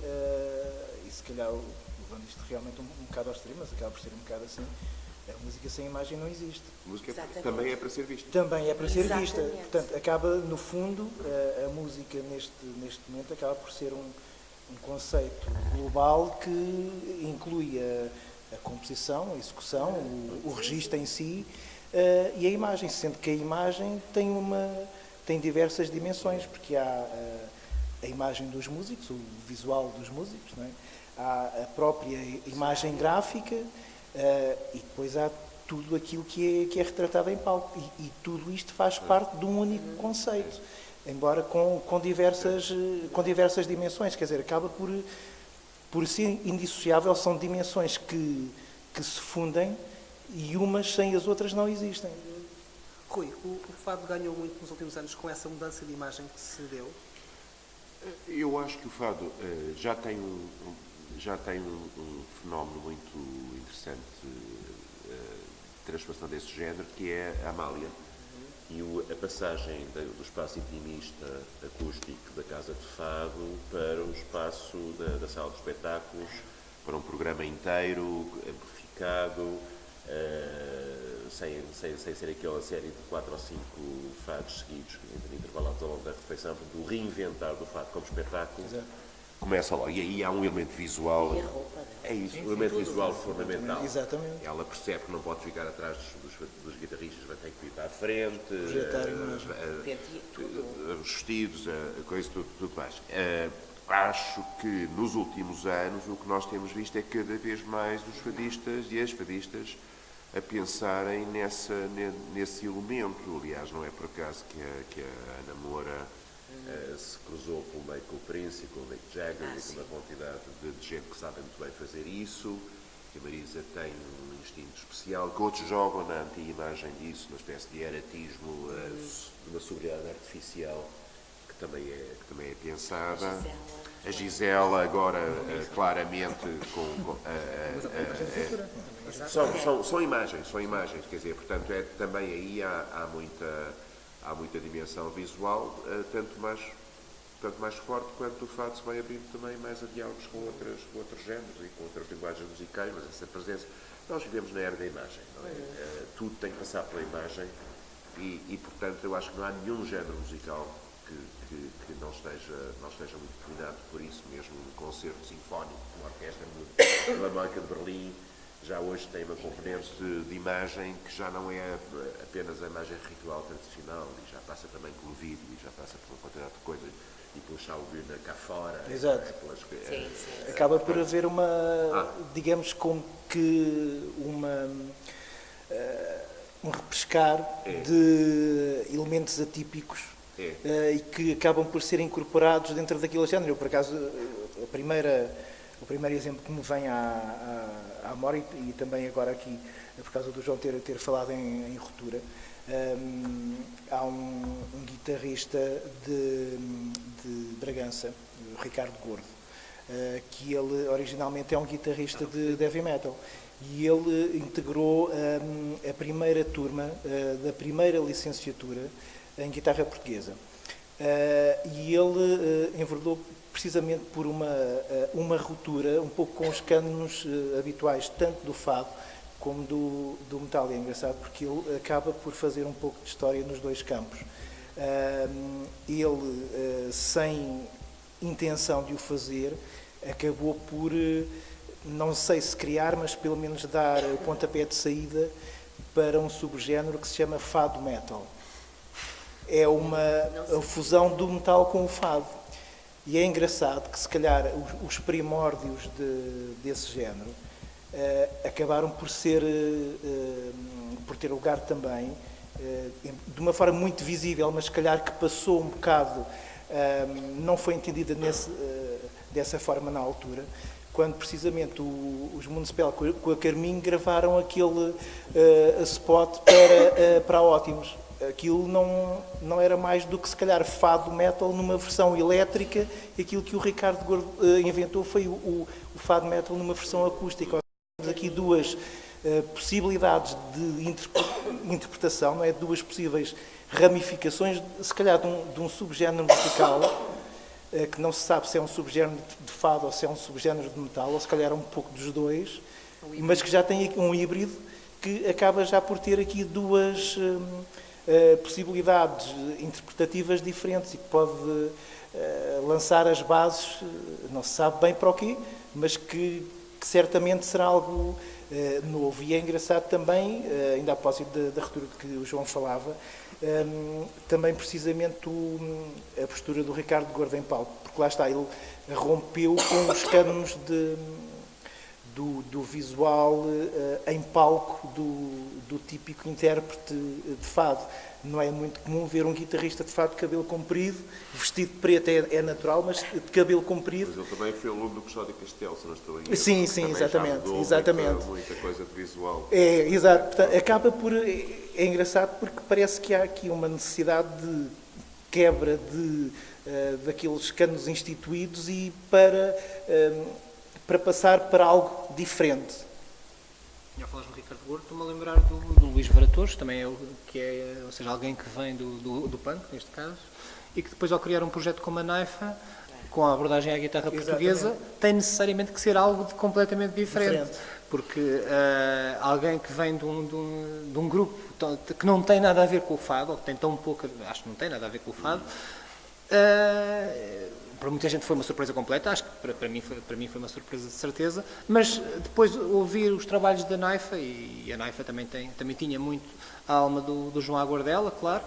e se calhar levando isto realmente um bocado ao extremo, mas acaba por ser um bocado assim, a música sem imagem não existe. A música Exatamente. também é para ser vista. Também é para ser vista. Exatamente. Portanto, acaba, no fundo, a música neste momento acaba por ser um conceito global que inclui a composição, a execução, o registro em si e a imagem, sendo que a imagem tem diversas dimensões, porque há a imagem dos músicos, o visual dos músicos, não é? Há a própria imagem gráfica e depois há tudo aquilo que é retratado em palco. E tudo isto faz parte de um único conceito, embora com diversas dimensões. Quer dizer, acaba por ser indissociável, são dimensões que se fundem e umas sem as outras não existem. Rui, o fado ganhou muito nos últimos anos com essa mudança de imagem que se deu. Eu acho que o fado já tem um fenómeno muito interessante de transformação desse género, que é a Amália. E a passagem do espaço intimista acústico da Casa de Fado para o espaço da sala de espetáculos, para um programa inteiro, amplificado, sem ser aquela série de 4 ou 5 fados seguidos, intervalados ao longo da refeição, do reinventar do fado como espetáculo. Exato. Começa logo. E aí há um elemento visual. E a roupa dela. É isso, um elemento visual fundamental. Exatamente. Ela percebe que não pode ficar atrás dos guitarristas, vai ter que ir para a frente. Projetar a imagem. Os vestidos, a coisa, tudo mais. Acho que nos últimos anos o que nós temos visto é cada vez mais os fadistas e as fadistas a pensarem nesse elemento. Aliás, não é por acaso que a Ana Moura se cruzou pelo meio com o Prince e com o Mick Jagger e com uma quantidade de gente que sabe muito bem fazer isso. Que a Marisa tem um instinto especial, que outros jogam na anti-imagem disso, uma espécie de eratismo, de uma sobriedade artificial que também é pensada. A Gisela agora claramente são imagens, quer dizer, portanto também aí há muita dimensão visual, tanto mais forte quanto o fado se vai abrindo também mais a diálogos com outros géneros e com outras linguagens musicais, mas essa presença. Nós vivemos na era da imagem, não é? Tudo tem que passar pela imagem e, portanto, eu acho que não há nenhum género musical que não esteja muito dominado por isso, mesmo um concerto sinfónico, uma orquestra filarmónica de Berlim, já hoje tem uma componente de imagem que já não é apenas a imagem ritual tradicional, e já passa também pelo vídeo, e já passa por uma quantidade de coisas, e pelo Schauberger cá fora. Exato. Sim. Acaba por haver digamos, como que um repescar de elementos atípicos e que acabam por ser incorporados dentro daquele género. Eu, por acaso, o primeiro exemplo que me vem à memória, e também agora aqui, por causa do João ter falado em ruptura, há um guitarrista de Bragança, o Ricardo Gordo, que ele originalmente é um guitarrista de heavy metal. E ele integrou a primeira turma da primeira licenciatura em guitarra portuguesa. E ele enverdou precisamente por uma ruptura um pouco com os cânones habituais, tanto do fado como do metal. E é engraçado porque ele acaba por fazer um pouco de história nos dois campos. Ele, sem intenção de o fazer, acabou por, não sei se criar, mas pelo menos dar o pontapé de saída para um subgénero que se chama fado metal. É a fusão do metal com o fado. E é engraçado que, se calhar, os primórdios desse género acabaram por ter lugar também, de uma forma muito visível, mas se calhar que passou um bocado, não foi entendida dessa forma na altura, quando precisamente os Municipal com a Carminho gravaram aquele spot para a Ótimos. aquilo não era mais do que se calhar fado metal numa versão elétrica, e aquilo que o Ricardo Gordo inventou foi o fado metal numa versão acústica. Temos aqui duas possibilidades de interpretação, não é? Duas possíveis ramificações, se calhar de um subgénero musical, que não se sabe se é um subgénero de fado ou se é um subgénero de metal, ou se calhar um pouco dos dois, mas que já tem aqui um híbrido que acaba já por ter aqui duas possibilidades interpretativas diferentes e que pode lançar as bases, não se sabe bem para o quê, mas que certamente será algo novo. E é engraçado também, ainda a propósito da ruptura de que o João falava, também precisamente a postura do Ricardo Gordo em palco, porque lá está, ele rompeu com os cânones do visual em palco do típico intérprete de fado. Não é muito comum ver um guitarrista de fado de cabelo comprido, vestido de preto é natural, mas de cabelo comprido. Mas ele também foi aluno do Custódio Castelo, se não estou em erro. Sim, Também exatamente. já Exatamente. muita coisa de visual. É, exato. Portanto, acaba por... É engraçado porque parece que há aqui uma necessidade de quebra daqueles cânones instituídos e para passar para algo diferente. Já falas do Ricardo Gordo, estou-me a lembrar do Luís Varatores, também ou seja, alguém que vem do punk, neste caso, e que depois, ao criar um projeto como a Naifa, com a abordagem à guitarra portuguesa, tem necessariamente que ser algo completamente diferente. Porque alguém que vem de um grupo que não tem nada a ver com o fado, ou que tem tão pouco, acho que não tem nada a ver com o fado, para muita gente foi uma surpresa completa, acho que para mim foi uma surpresa de certeza, mas depois ouvir os trabalhos da Naifa, e a Naifa também tinha muito a alma do João Aguardela, claro,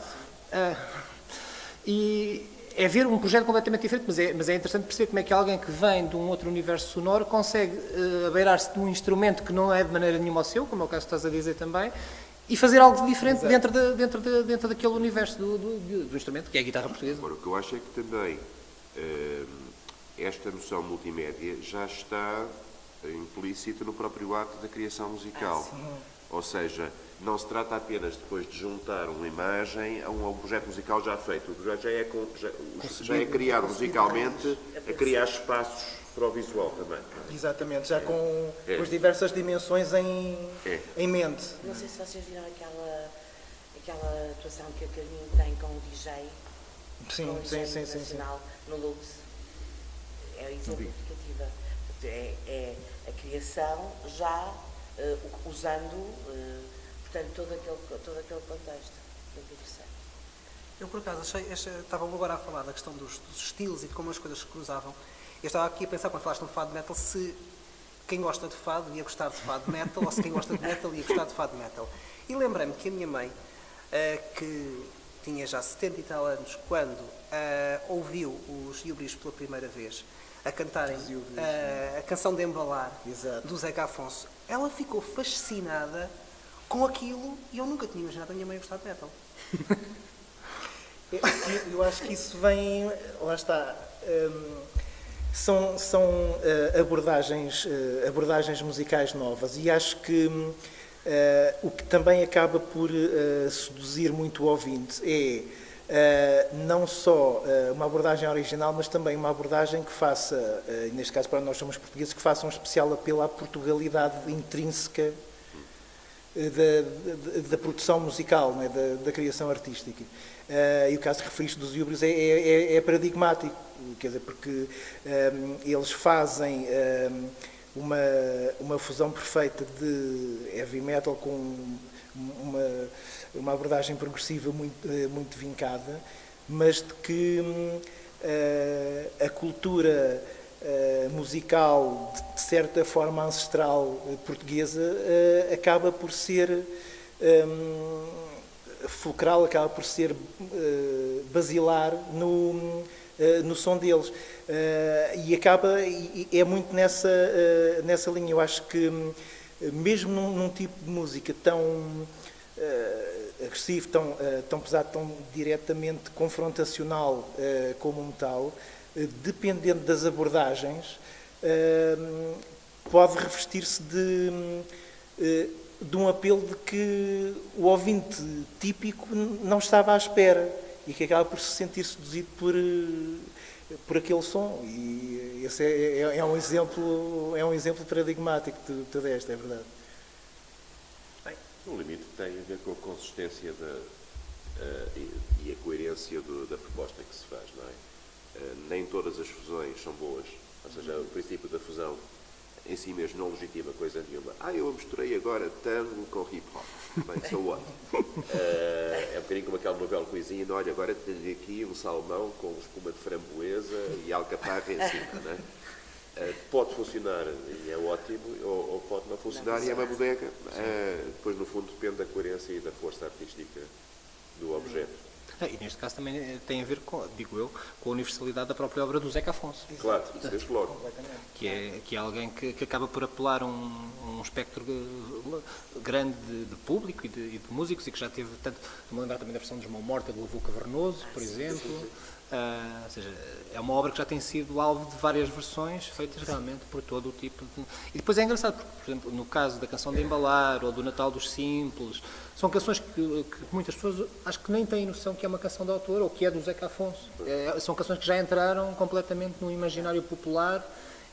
e é ver um projeto completamente diferente, mas é interessante perceber como é que alguém que vem de um outro universo sonoro consegue abeirar-se de um instrumento que não é de maneira nenhuma o seu, como é o caso que estás a dizer também, e fazer algo diferente dentro daquele universo do instrumento, que é a guitarra portuguesa. Agora, o que eu acho é que também esta noção multimédia já está implícita no próprio ato da criação musical. Ou seja, não se trata apenas depois de juntar uma imagem a um projeto musical já feito. O projeto já é criado musicalmente a criar espaços para o visual também. Exatamente, já com as diversas dimensões em mente. Não sei se vocês viram aquela atuação que a Carminho tem com o DJ. Sim. No Lux. É exemplificativa. É a criação já usando, portanto, todo aquele contexto. Muito interessante. Eu, por acaso, estava agora a falar da questão dos estilos e de como as coisas se cruzavam. Eu estava aqui a pensar, quando falaste no fado metal, se quem gosta de fado ia gostar de fado metal ou se quem gosta de metal ia gostar de fado metal. E lembrei-me que a minha mãe, que tinha já 70 e tal anos, quando ouviu os Híbridos pela primeira vez a cantarem a canção de Embalar, Exato, do Zeca Afonso, ela ficou fascinada com aquilo e eu nunca tinha imaginado a minha mãe gostar de metal. Eu acho que isso vem, lá está, são abordagens musicais novas, e acho que o que também acaba por seduzir muito o ouvinte é não só uma abordagem original, mas também uma abordagem que faça, neste caso para nós somos portugueses, que faça um especial apelo à Portugalidade intrínseca da produção musical, não é? da criação artística. E o caso que referiste dos Híbridos é paradigmático, quer dizer, porque eles fazem uma fusão perfeita de heavy metal com uma abordagem progressiva muito vincada, mas de que a cultura musical, de certa forma ancestral portuguesa, acaba por ser fulcral, acaba por ser basilar no som deles. E é muito nessa linha. Eu acho que mesmo num tipo de música tão agressivo, tão pesado, tão diretamente confrontacional como o metal, dependendo das abordagens, pode revestir-se de de um apelo de que o ouvinte típico não estava à espera e que acaba por se sentir seduzido por aquele som. E esse é um exemplo paradigmático de tudo isto, é verdade. Bem, no limite tem a ver com a consistência e a coerência da proposta que se faz, não é? Nem todas as fusões são boas, ou seja, o princípio da fusão em si mesmo não legitima coisa nenhuma. Eu misturei agora tango com hip-hop. Bem, so what? É um bocadinho como aquela novela Cuisine, olha, agora tenho aqui um salmão com espuma de framboesa e alcaparra em cima, não é? Pode funcionar e é ótimo, ou pode não funcionar e é uma bodega. Depois, no fundo, depende da coerência e da força artística do objeto. E neste caso também tem a ver, digo eu, com a universalidade da própria obra do Zeca Afonso. Claro, isso desde logo. Que é alguém que acaba por apelar a um espectro grande de público e de músicos, e que já teve, tanto, me lembrar também da versão de Mão Morta do Lavô Cavernoso, por exemplo. Ou seja, é uma obra que já tem sido alvo de várias versões feitas realmente por todo o tipo de... E depois é engraçado, porque, por exemplo, no caso da Canção de Embalar ou do Natal dos Simples, são canções que muitas pessoas acho que nem têm noção que é uma canção de autor ou que é do Zeca Afonso. São canções que já entraram completamente no imaginário popular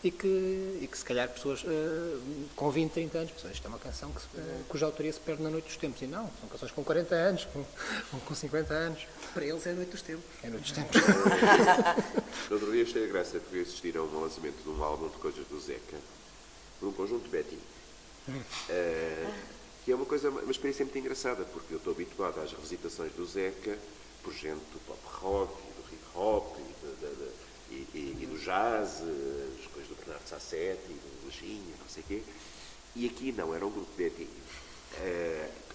e que se calhar pessoas com 20, 30 anos, isto é uma canção cuja autoria se perde na noite dos tempos. E não, são canções com 40 anos, com 50 anos. Para eles é a noite dos tempos. É a noite dos tempos. No outro dia achei a graça porque assistiram ao lançamento de um álbum de coisas do Zeca por um conjunto de Betty. Que é uma experiência muito engraçada, porque eu estou habituado às revisitações do Zeca por gente do pop rock, e do hip hop, e do jazz, as coisas do Bernardo Sassetti, e do Lojinha, não sei o quê. E aqui não, era um grupo de betinhos,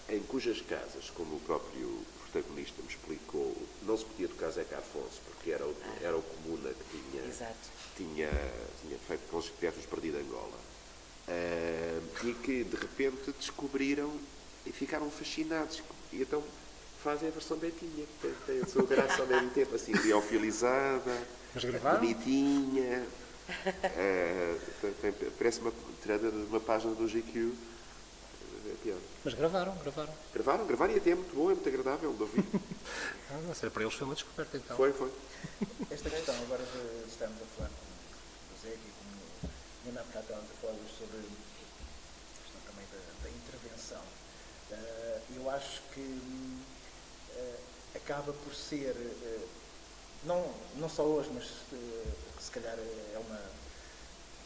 em cujas casas, como o próprio protagonista me explicou, não se podia tocar Zeca Afonso, porque era o Comuna que tinha feito com os Arquitetos Perdido Angola. E que de repente descobriram e ficaram fascinados. E então fazem a versão Betinha, tem a sua graça ao mesmo tempo, assim, liofilizada, bonitinha. Parece tirada de uma página do GQ. Mas gravaram. Gravaram e até é muito bom, é muito agradável de ouvir. Não sei, para eles foi uma descoberta então. Foi. Esta questão, agora estamos a falar com o Zé e como ainda há bocado estávamos a falar sobre a questão também da intervenção. Eu acho que acaba por ser, não só hoje, mas se calhar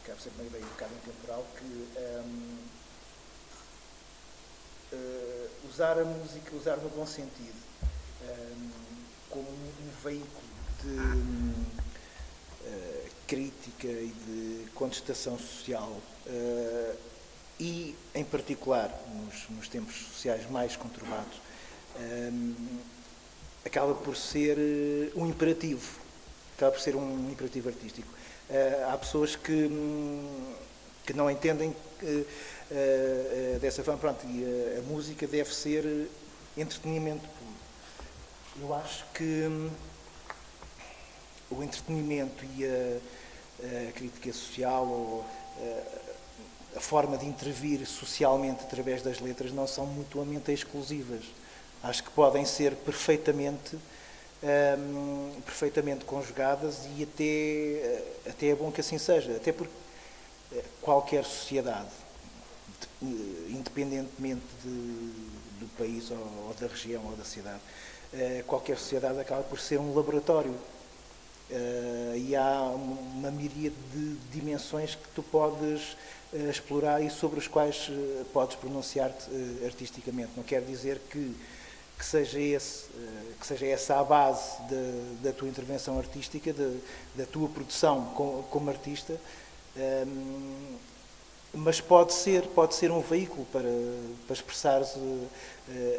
acaba por ser uma ideia um bocado intemporal, que usar a música, usar no bom sentido, como um veículo de crítica e de contestação social e, em particular, nos tempos sociais mais conturbados, acaba por ser um imperativo, artístico. Há pessoas que não entendem dessa forma, pronto, e a música deve ser entretenimento. Eu acho que o entretenimento e a crítica social ou a forma de intervir socialmente através das letras não são mutuamente exclusivas. Acho que podem ser perfeitamente conjugadas e até é bom que assim seja, até porque qualquer sociedade, independentemente do país ou da região ou da cidade, qualquer sociedade acaba por ser um laboratório. E há uma miríade de dimensões que tu podes explorar e sobre os quais podes pronunciar-te artisticamente. Não quer dizer que seja essa a base da tua intervenção artística, da tua produção como artista, mas pode ser um veículo para expressares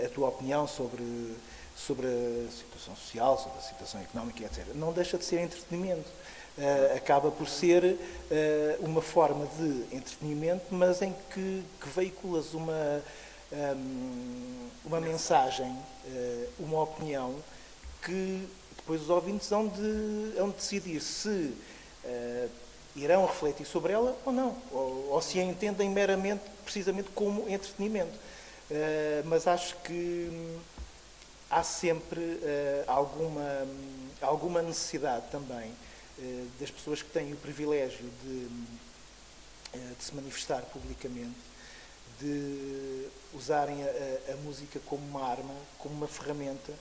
a tua opinião sobre a situação social, sobre a situação económica, etc. Não deixa de ser entretenimento. Acaba por ser uma forma de entretenimento, mas em que veiculas uma mensagem, uma opinião, que depois os ouvintes hão de decidir se irão refletir sobre ela ou não, ou se a entendem meramente, precisamente como entretenimento. Mas acho que há sempre alguma necessidade também das pessoas que têm o privilégio de se manifestar publicamente, de usarem a música como uma arma, como uma ferramenta,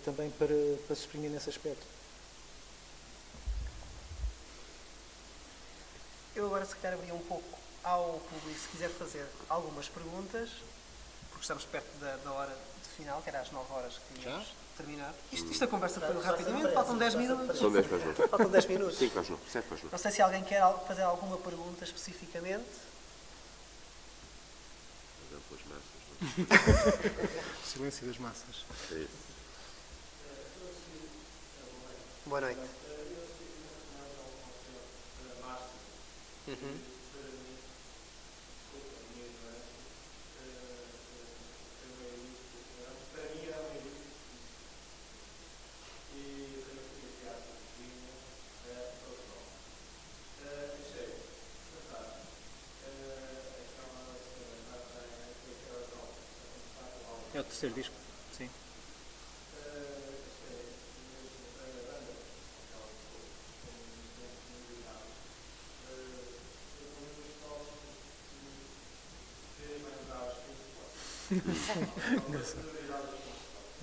também para se exprimir nesse aspecto. Eu agora, se calhar, abria um pouco ao público, se quiser fazer algumas perguntas, porque estamos perto da hora de final, que era às 9 horas que tínhamos de terminar. Isto a conversa foi rapidamente, faltam 10 minutos. São 10 para as 9. Faltam 10 minutos. 5 para as 9, 7 para as 9. Não sei se alguém quer fazer alguma pergunta especificamente. O silêncio das massas. É isso. Boa noite. Uhum. É o terceiro disco, sim.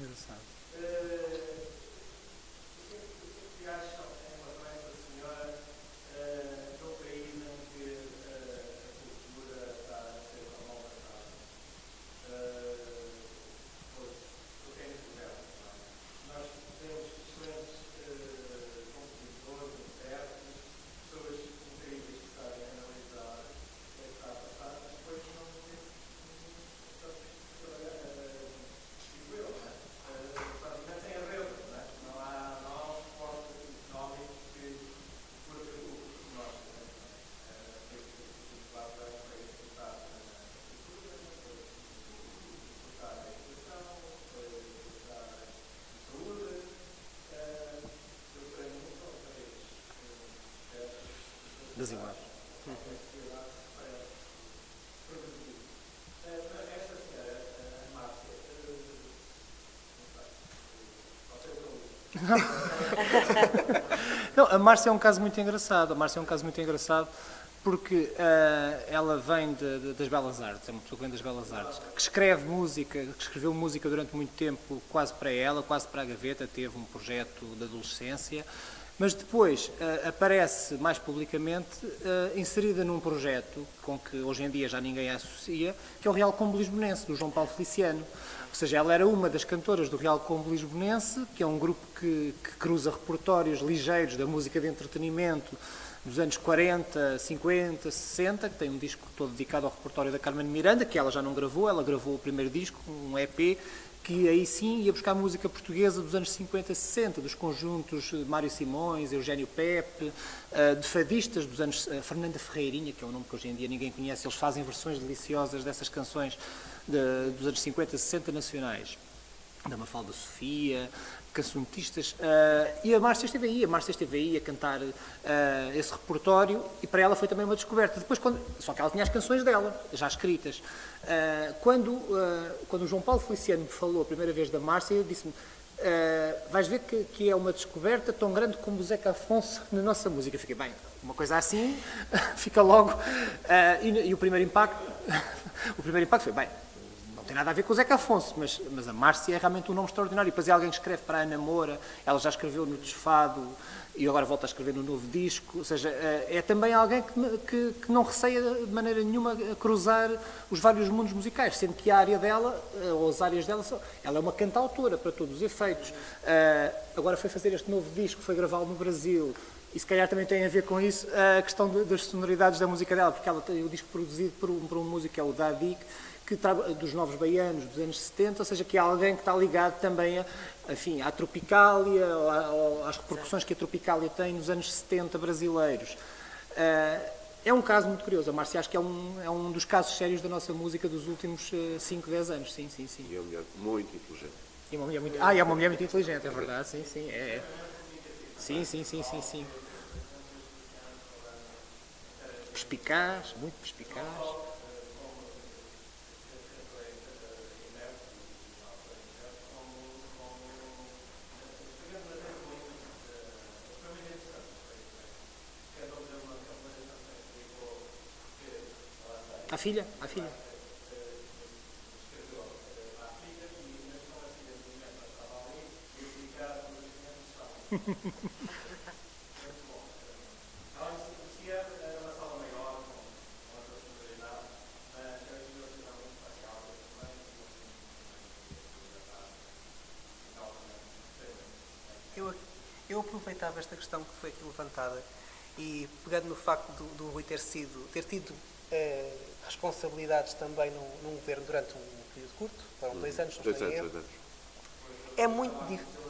Engraçado. Das imagens. Não, a Márcia é um caso muito engraçado. A Márcia é um caso muito engraçado porque ela vem das Belas Artes, é uma pessoa que vem das Belas Artes, que escreve música, que escreveu música durante muito tempo, quase para ela, quase para a gaveta, teve um projeto de adolescência, mas depois aparece mais publicamente inserida num projeto com que hoje em dia já ninguém a associa, que é o Real Combo Lisbonense, do João Paulo Feliciano. Ou seja, ela era uma das cantoras do Real Combo Lisbonense, que é um grupo que cruza repertórios ligeiros da música de entretenimento dos anos 40, 50, 60, que tem um disco todo dedicado ao repertório da Carmen Miranda, que ela já não gravou, ela gravou o primeiro disco, um EP, que aí sim ia buscar música portuguesa dos anos 50 e 60, dos conjuntos de Mário Simões, Eugénio Pepe, de fadistas dos anos... Fernanda Ferreirinha, que é um nome que hoje em dia ninguém conhece, eles fazem versões deliciosas dessas canções dos anos 50 e 60 nacionais. Da Mafalda Sofia, cancionistas, e a Márcia esteve aí a cantar esse repertório, e para ela foi também uma descoberta. Depois, só que ela tinha as canções dela, já escritas. Quando o João Paulo Feliciano me falou a primeira vez da Márcia, ele disse-me: vais ver que é uma descoberta tão grande como o Zeca Afonso na nossa música. Fiquei, bem, uma coisa assim, fica logo. E o primeiro impacto foi, bem, não tem nada a ver com o Zeca Afonso, mas a Márcia é realmente um nome extraordinário. E depois é alguém que escreve para a Ana Moura, ela já escreveu no Desfado e agora volta a escrever no novo disco. Ou seja, é também alguém que não receia de maneira nenhuma cruzar os vários mundos musicais, sendo que a área dela, ou as áreas dela, ela é uma cantautora para todos os efeitos. Agora foi fazer este novo disco, foi gravá-lo no Brasil. E se calhar também tem a ver com isso a questão das sonoridades da música dela, porque ela tem o disco produzido por um músico, que é o Dadik, dos Novos Baianos, dos anos 70, ou seja, que é alguém que está ligado também à Tropicália, ou às repercussões que a Tropicália tem nos anos 70 brasileiros. É um caso muito curioso. A Márcia acho que é um dos casos sérios da nossa música dos últimos 5, 10 anos. Sim. E é uma mulher muito inteligente. E uma mulher muito... é uma mulher muito inteligente, é verdade, sim. Sim. perspicaz, muito perspicaz. A filha? A filha? Eu aproveitava esta questão que foi aqui levantada e, pegando no facto do Rui ter tido responsabilidades também num governo durante um período curto, foram 2 anos, não estou em erro. É muito difícil.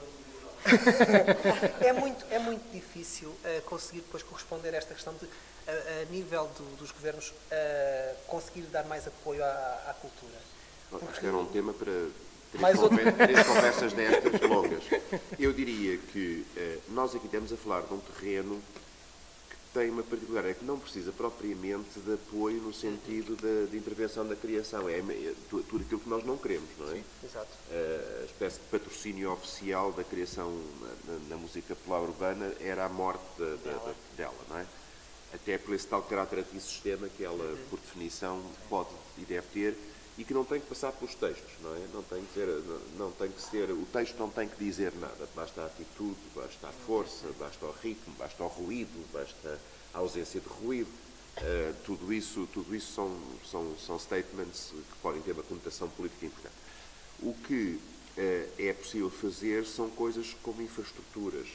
é muito difícil conseguir depois corresponder a esta questão de, a nível dos governos, conseguir dar mais apoio à cultura. Acho que era um tema para Mais três conversas destas longas. Eu diria que nós aqui estamos a falar de um terreno que tem uma particularidade, é que não precisa propriamente de apoio no sentido de intervenção da criação. É tudo aquilo que nós não queremos, não é? Sim, exato. A espécie de patrocínio oficial da criação na música popular urbana era a morte dela, não é? Até por esse tal caráter antissistema que ela, por definição, pode e deve ter, e que não tem que passar pelos textos, não é? Não tem que ser, o texto não tem que dizer nada, basta a atitude, basta a força, basta o ritmo, basta o ruído, basta a ausência de ruído. Tudo isso são statements que podem ter uma conotação política importante. O que é possível fazer são coisas como infraestruturas,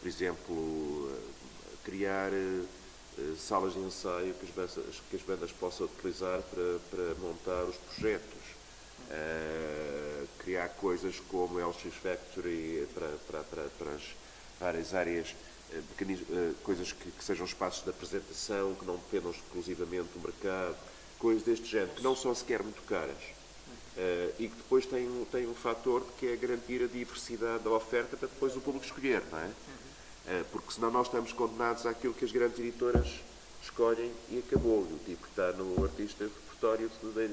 por exemplo, criar salas de ensaio que as bandas possam utilizar para montar os projetos, criar coisas como LX Factory para as várias áreas, coisas que sejam espaços de apresentação, que não dependam exclusivamente do mercado, coisas deste género, que não são sequer muito caras. E que depois tem um fator que é garantir a diversidade da oferta para depois o público escolher, não é? Porque senão nós estamos condenados àquilo que as grandes editoras escolhem e acabou. O tipo que está no artista repertório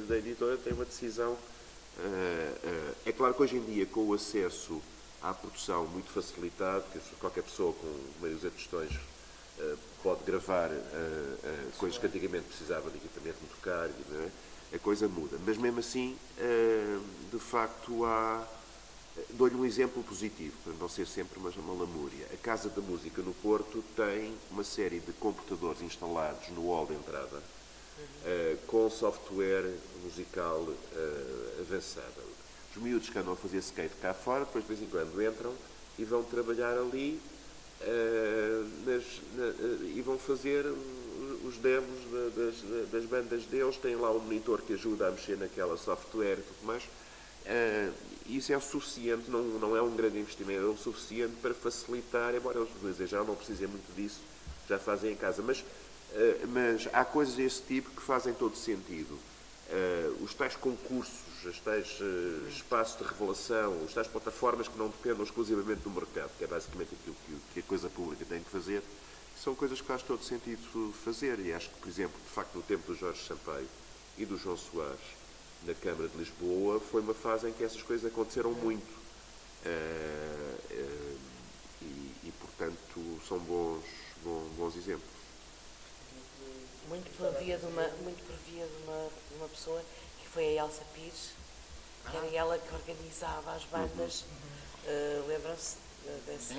da editora tem uma decisão. É claro que hoje em dia, com o acesso à produção muito facilitado, que qualquer pessoa com meio de questões pode gravar coisas que antigamente precisava de equipamento muito caro, não é? A coisa muda. Mas mesmo assim, de facto, dou-lhe um exemplo positivo, para não ser sempre uma lamúria. A Casa da Música no Porto tem uma série de computadores instalados no hall de entrada, com software musical avançado. Os miúdos que andam a fazer skate cá fora, depois de vez em quando entram e vão trabalhar ali e vão fazer os demos das bandas deles, têm lá um monitor que ajuda a mexer naquela software e tudo mais. Isso é o suficiente, não é um grande investimento, é o suficiente para facilitar, embora eles já não precisem muito disso, já fazem em casa, mas há coisas desse tipo que fazem todo sentido. Os tais concursos, os tais espaços de revelação, os tais plataformas que não dependam exclusivamente do mercado, que é basicamente aquilo que a coisa pública tem que fazer, são coisas que faz todo sentido fazer. E acho que, por exemplo, de facto, no tempo do Jorge Sampaio e do João Soares, na Câmara de Lisboa, foi uma fase em que essas coisas aconteceram muito. E portanto, são bons exemplos. Muito por via de uma pessoa que foi a Elsa Pires, que era ela que organizava as bandas, lembram-se dessa,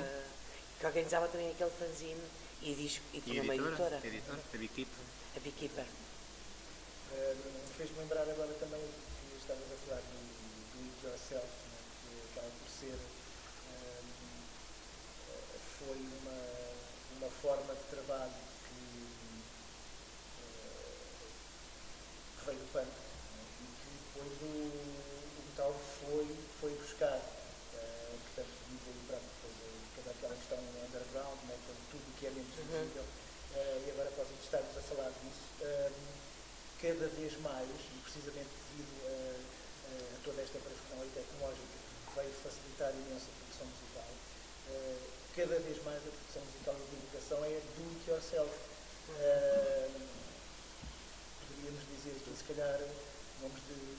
que organizava também aquele fanzine e tinha uma editora. A Beekeeper. A Beekeeper. Fez-me lembrar agora também que estavas a falar do It Yourself, né, que acaba por ser, foi uma forma de trabalho que veio do punk, né, e que depois o metal foi buscar, portanto, toda aquela questão underground, né, tudo o que é menos visível, e agora após estarmos a falar disso, cada vez mais, e precisamente devido a toda esta parafernália tecnológica que veio facilitar imenso a produção musical, cada vez mais a produção musical de divulgação é do it yourself. Poderíamos dizer que, se calhar, nomes de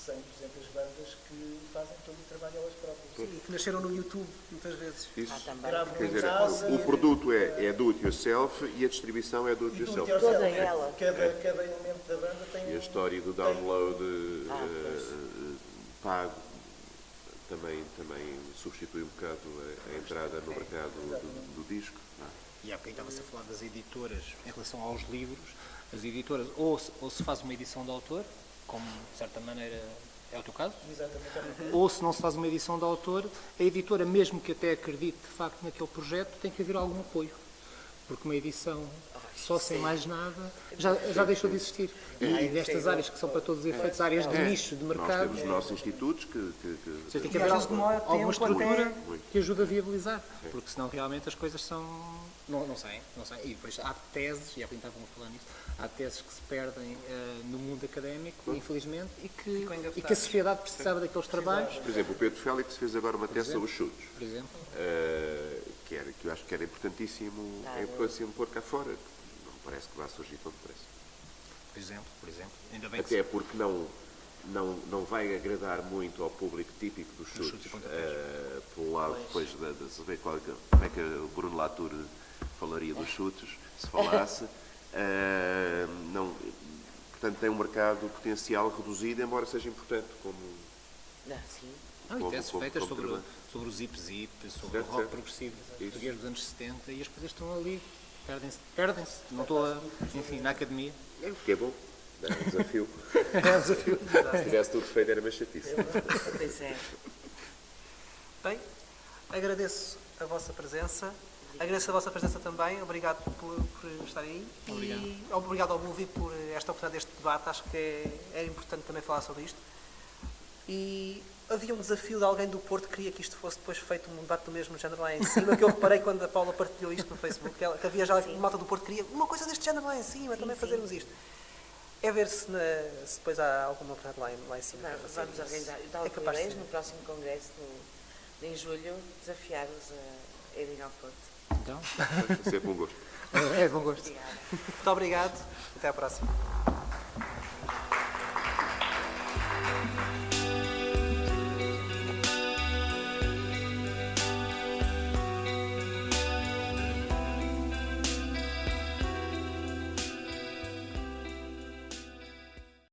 100, 200 bandas que fazem todo o trabalho elas próprias. Sim, que nasceram no YouTube, muitas vezes. Isso. Também. Gravam Quer em dizer, casa, o produto é do it yourself e a distribuição é do it e tudo yourself. que é Toda yourself. ela. Cada elemento da banda tem E a um- história do tem- download Pois. pago também substitui um bocado a entrada no mercado do disco. Não é? E há bocadinho estava-se a falar das editoras em relação aos livros. As editoras ou se faz uma edição de autor, como de certa maneira é o teu caso, Exatamente. ou se não se faz uma edição de autor, a editora, mesmo que até acredite de facto naquele projeto, tem que haver algum apoio. Porque uma edição só sem mais nada já deixou de existir. E nestas áreas que são para todos os efeitos áreas de nicho, de Nós mercado, temos os nossos institutos que tem que E haver às vezes demora alguma tempo estrutura até- que ajude a viabilizar, porque senão realmente as coisas são. Não saem. E depois há teses, e há bocadinho estavam a falar nisso, há teses que se perdem no mundo académico, infelizmente, e que a sociedade precisava daqueles trabalhos, Por exemplo, o Pedro Félix fez agora uma tese sobre os chutos, por exemplo. que eu acho que era importantíssimo, pôr cá fora. Não me parece que vá surgir tão depressa. Por exemplo. Ainda bem que Até porque não vai agradar muito ao público típico dos chutes chutes. e pontapés. Pelo lado depois de saber como é que o Bruno Latour falaria dos chutes, se falasse. Portanto, tem um mercado potencial reduzido, embora seja importante como... Sim. e teses feitas como trabalho. sobre o zip-zip, sobre Certo, o rock certo. progressivo Isso. português dos anos 70, e as coisas estão ali, perdem-se. Não estou enfim, na academia. O que é bom, é um desafio. É um desafio. Se tivesse tudo feito era mais chatice. Pois é. Bem, agradeço a vossa presença. Agradeço a vossa presença também. Obrigado por estarem aí. Obrigado. E obrigado ao Movie por esta oportunidade deste debate. Acho que é importante também falar sobre isto. E havia um desafio de alguém do Porto que queria que isto fosse depois feito um debate do mesmo género lá em cima, que eu reparei quando a Paula partilhou isto no Facebook, que havia já uma malta do Porto que queria uma coisa deste género lá em cima, também fazermos isto. É ver se depois há alguma oportunidade lá em cima. para fazer Vamos isso. organizar. É Talvez capaz de ser. no próximo congresso, em julho, desafiar-vos a irem ao Porto. Então, Sempre um gosto. é bom gosto. Obrigada. Muito obrigado. Até à próxima.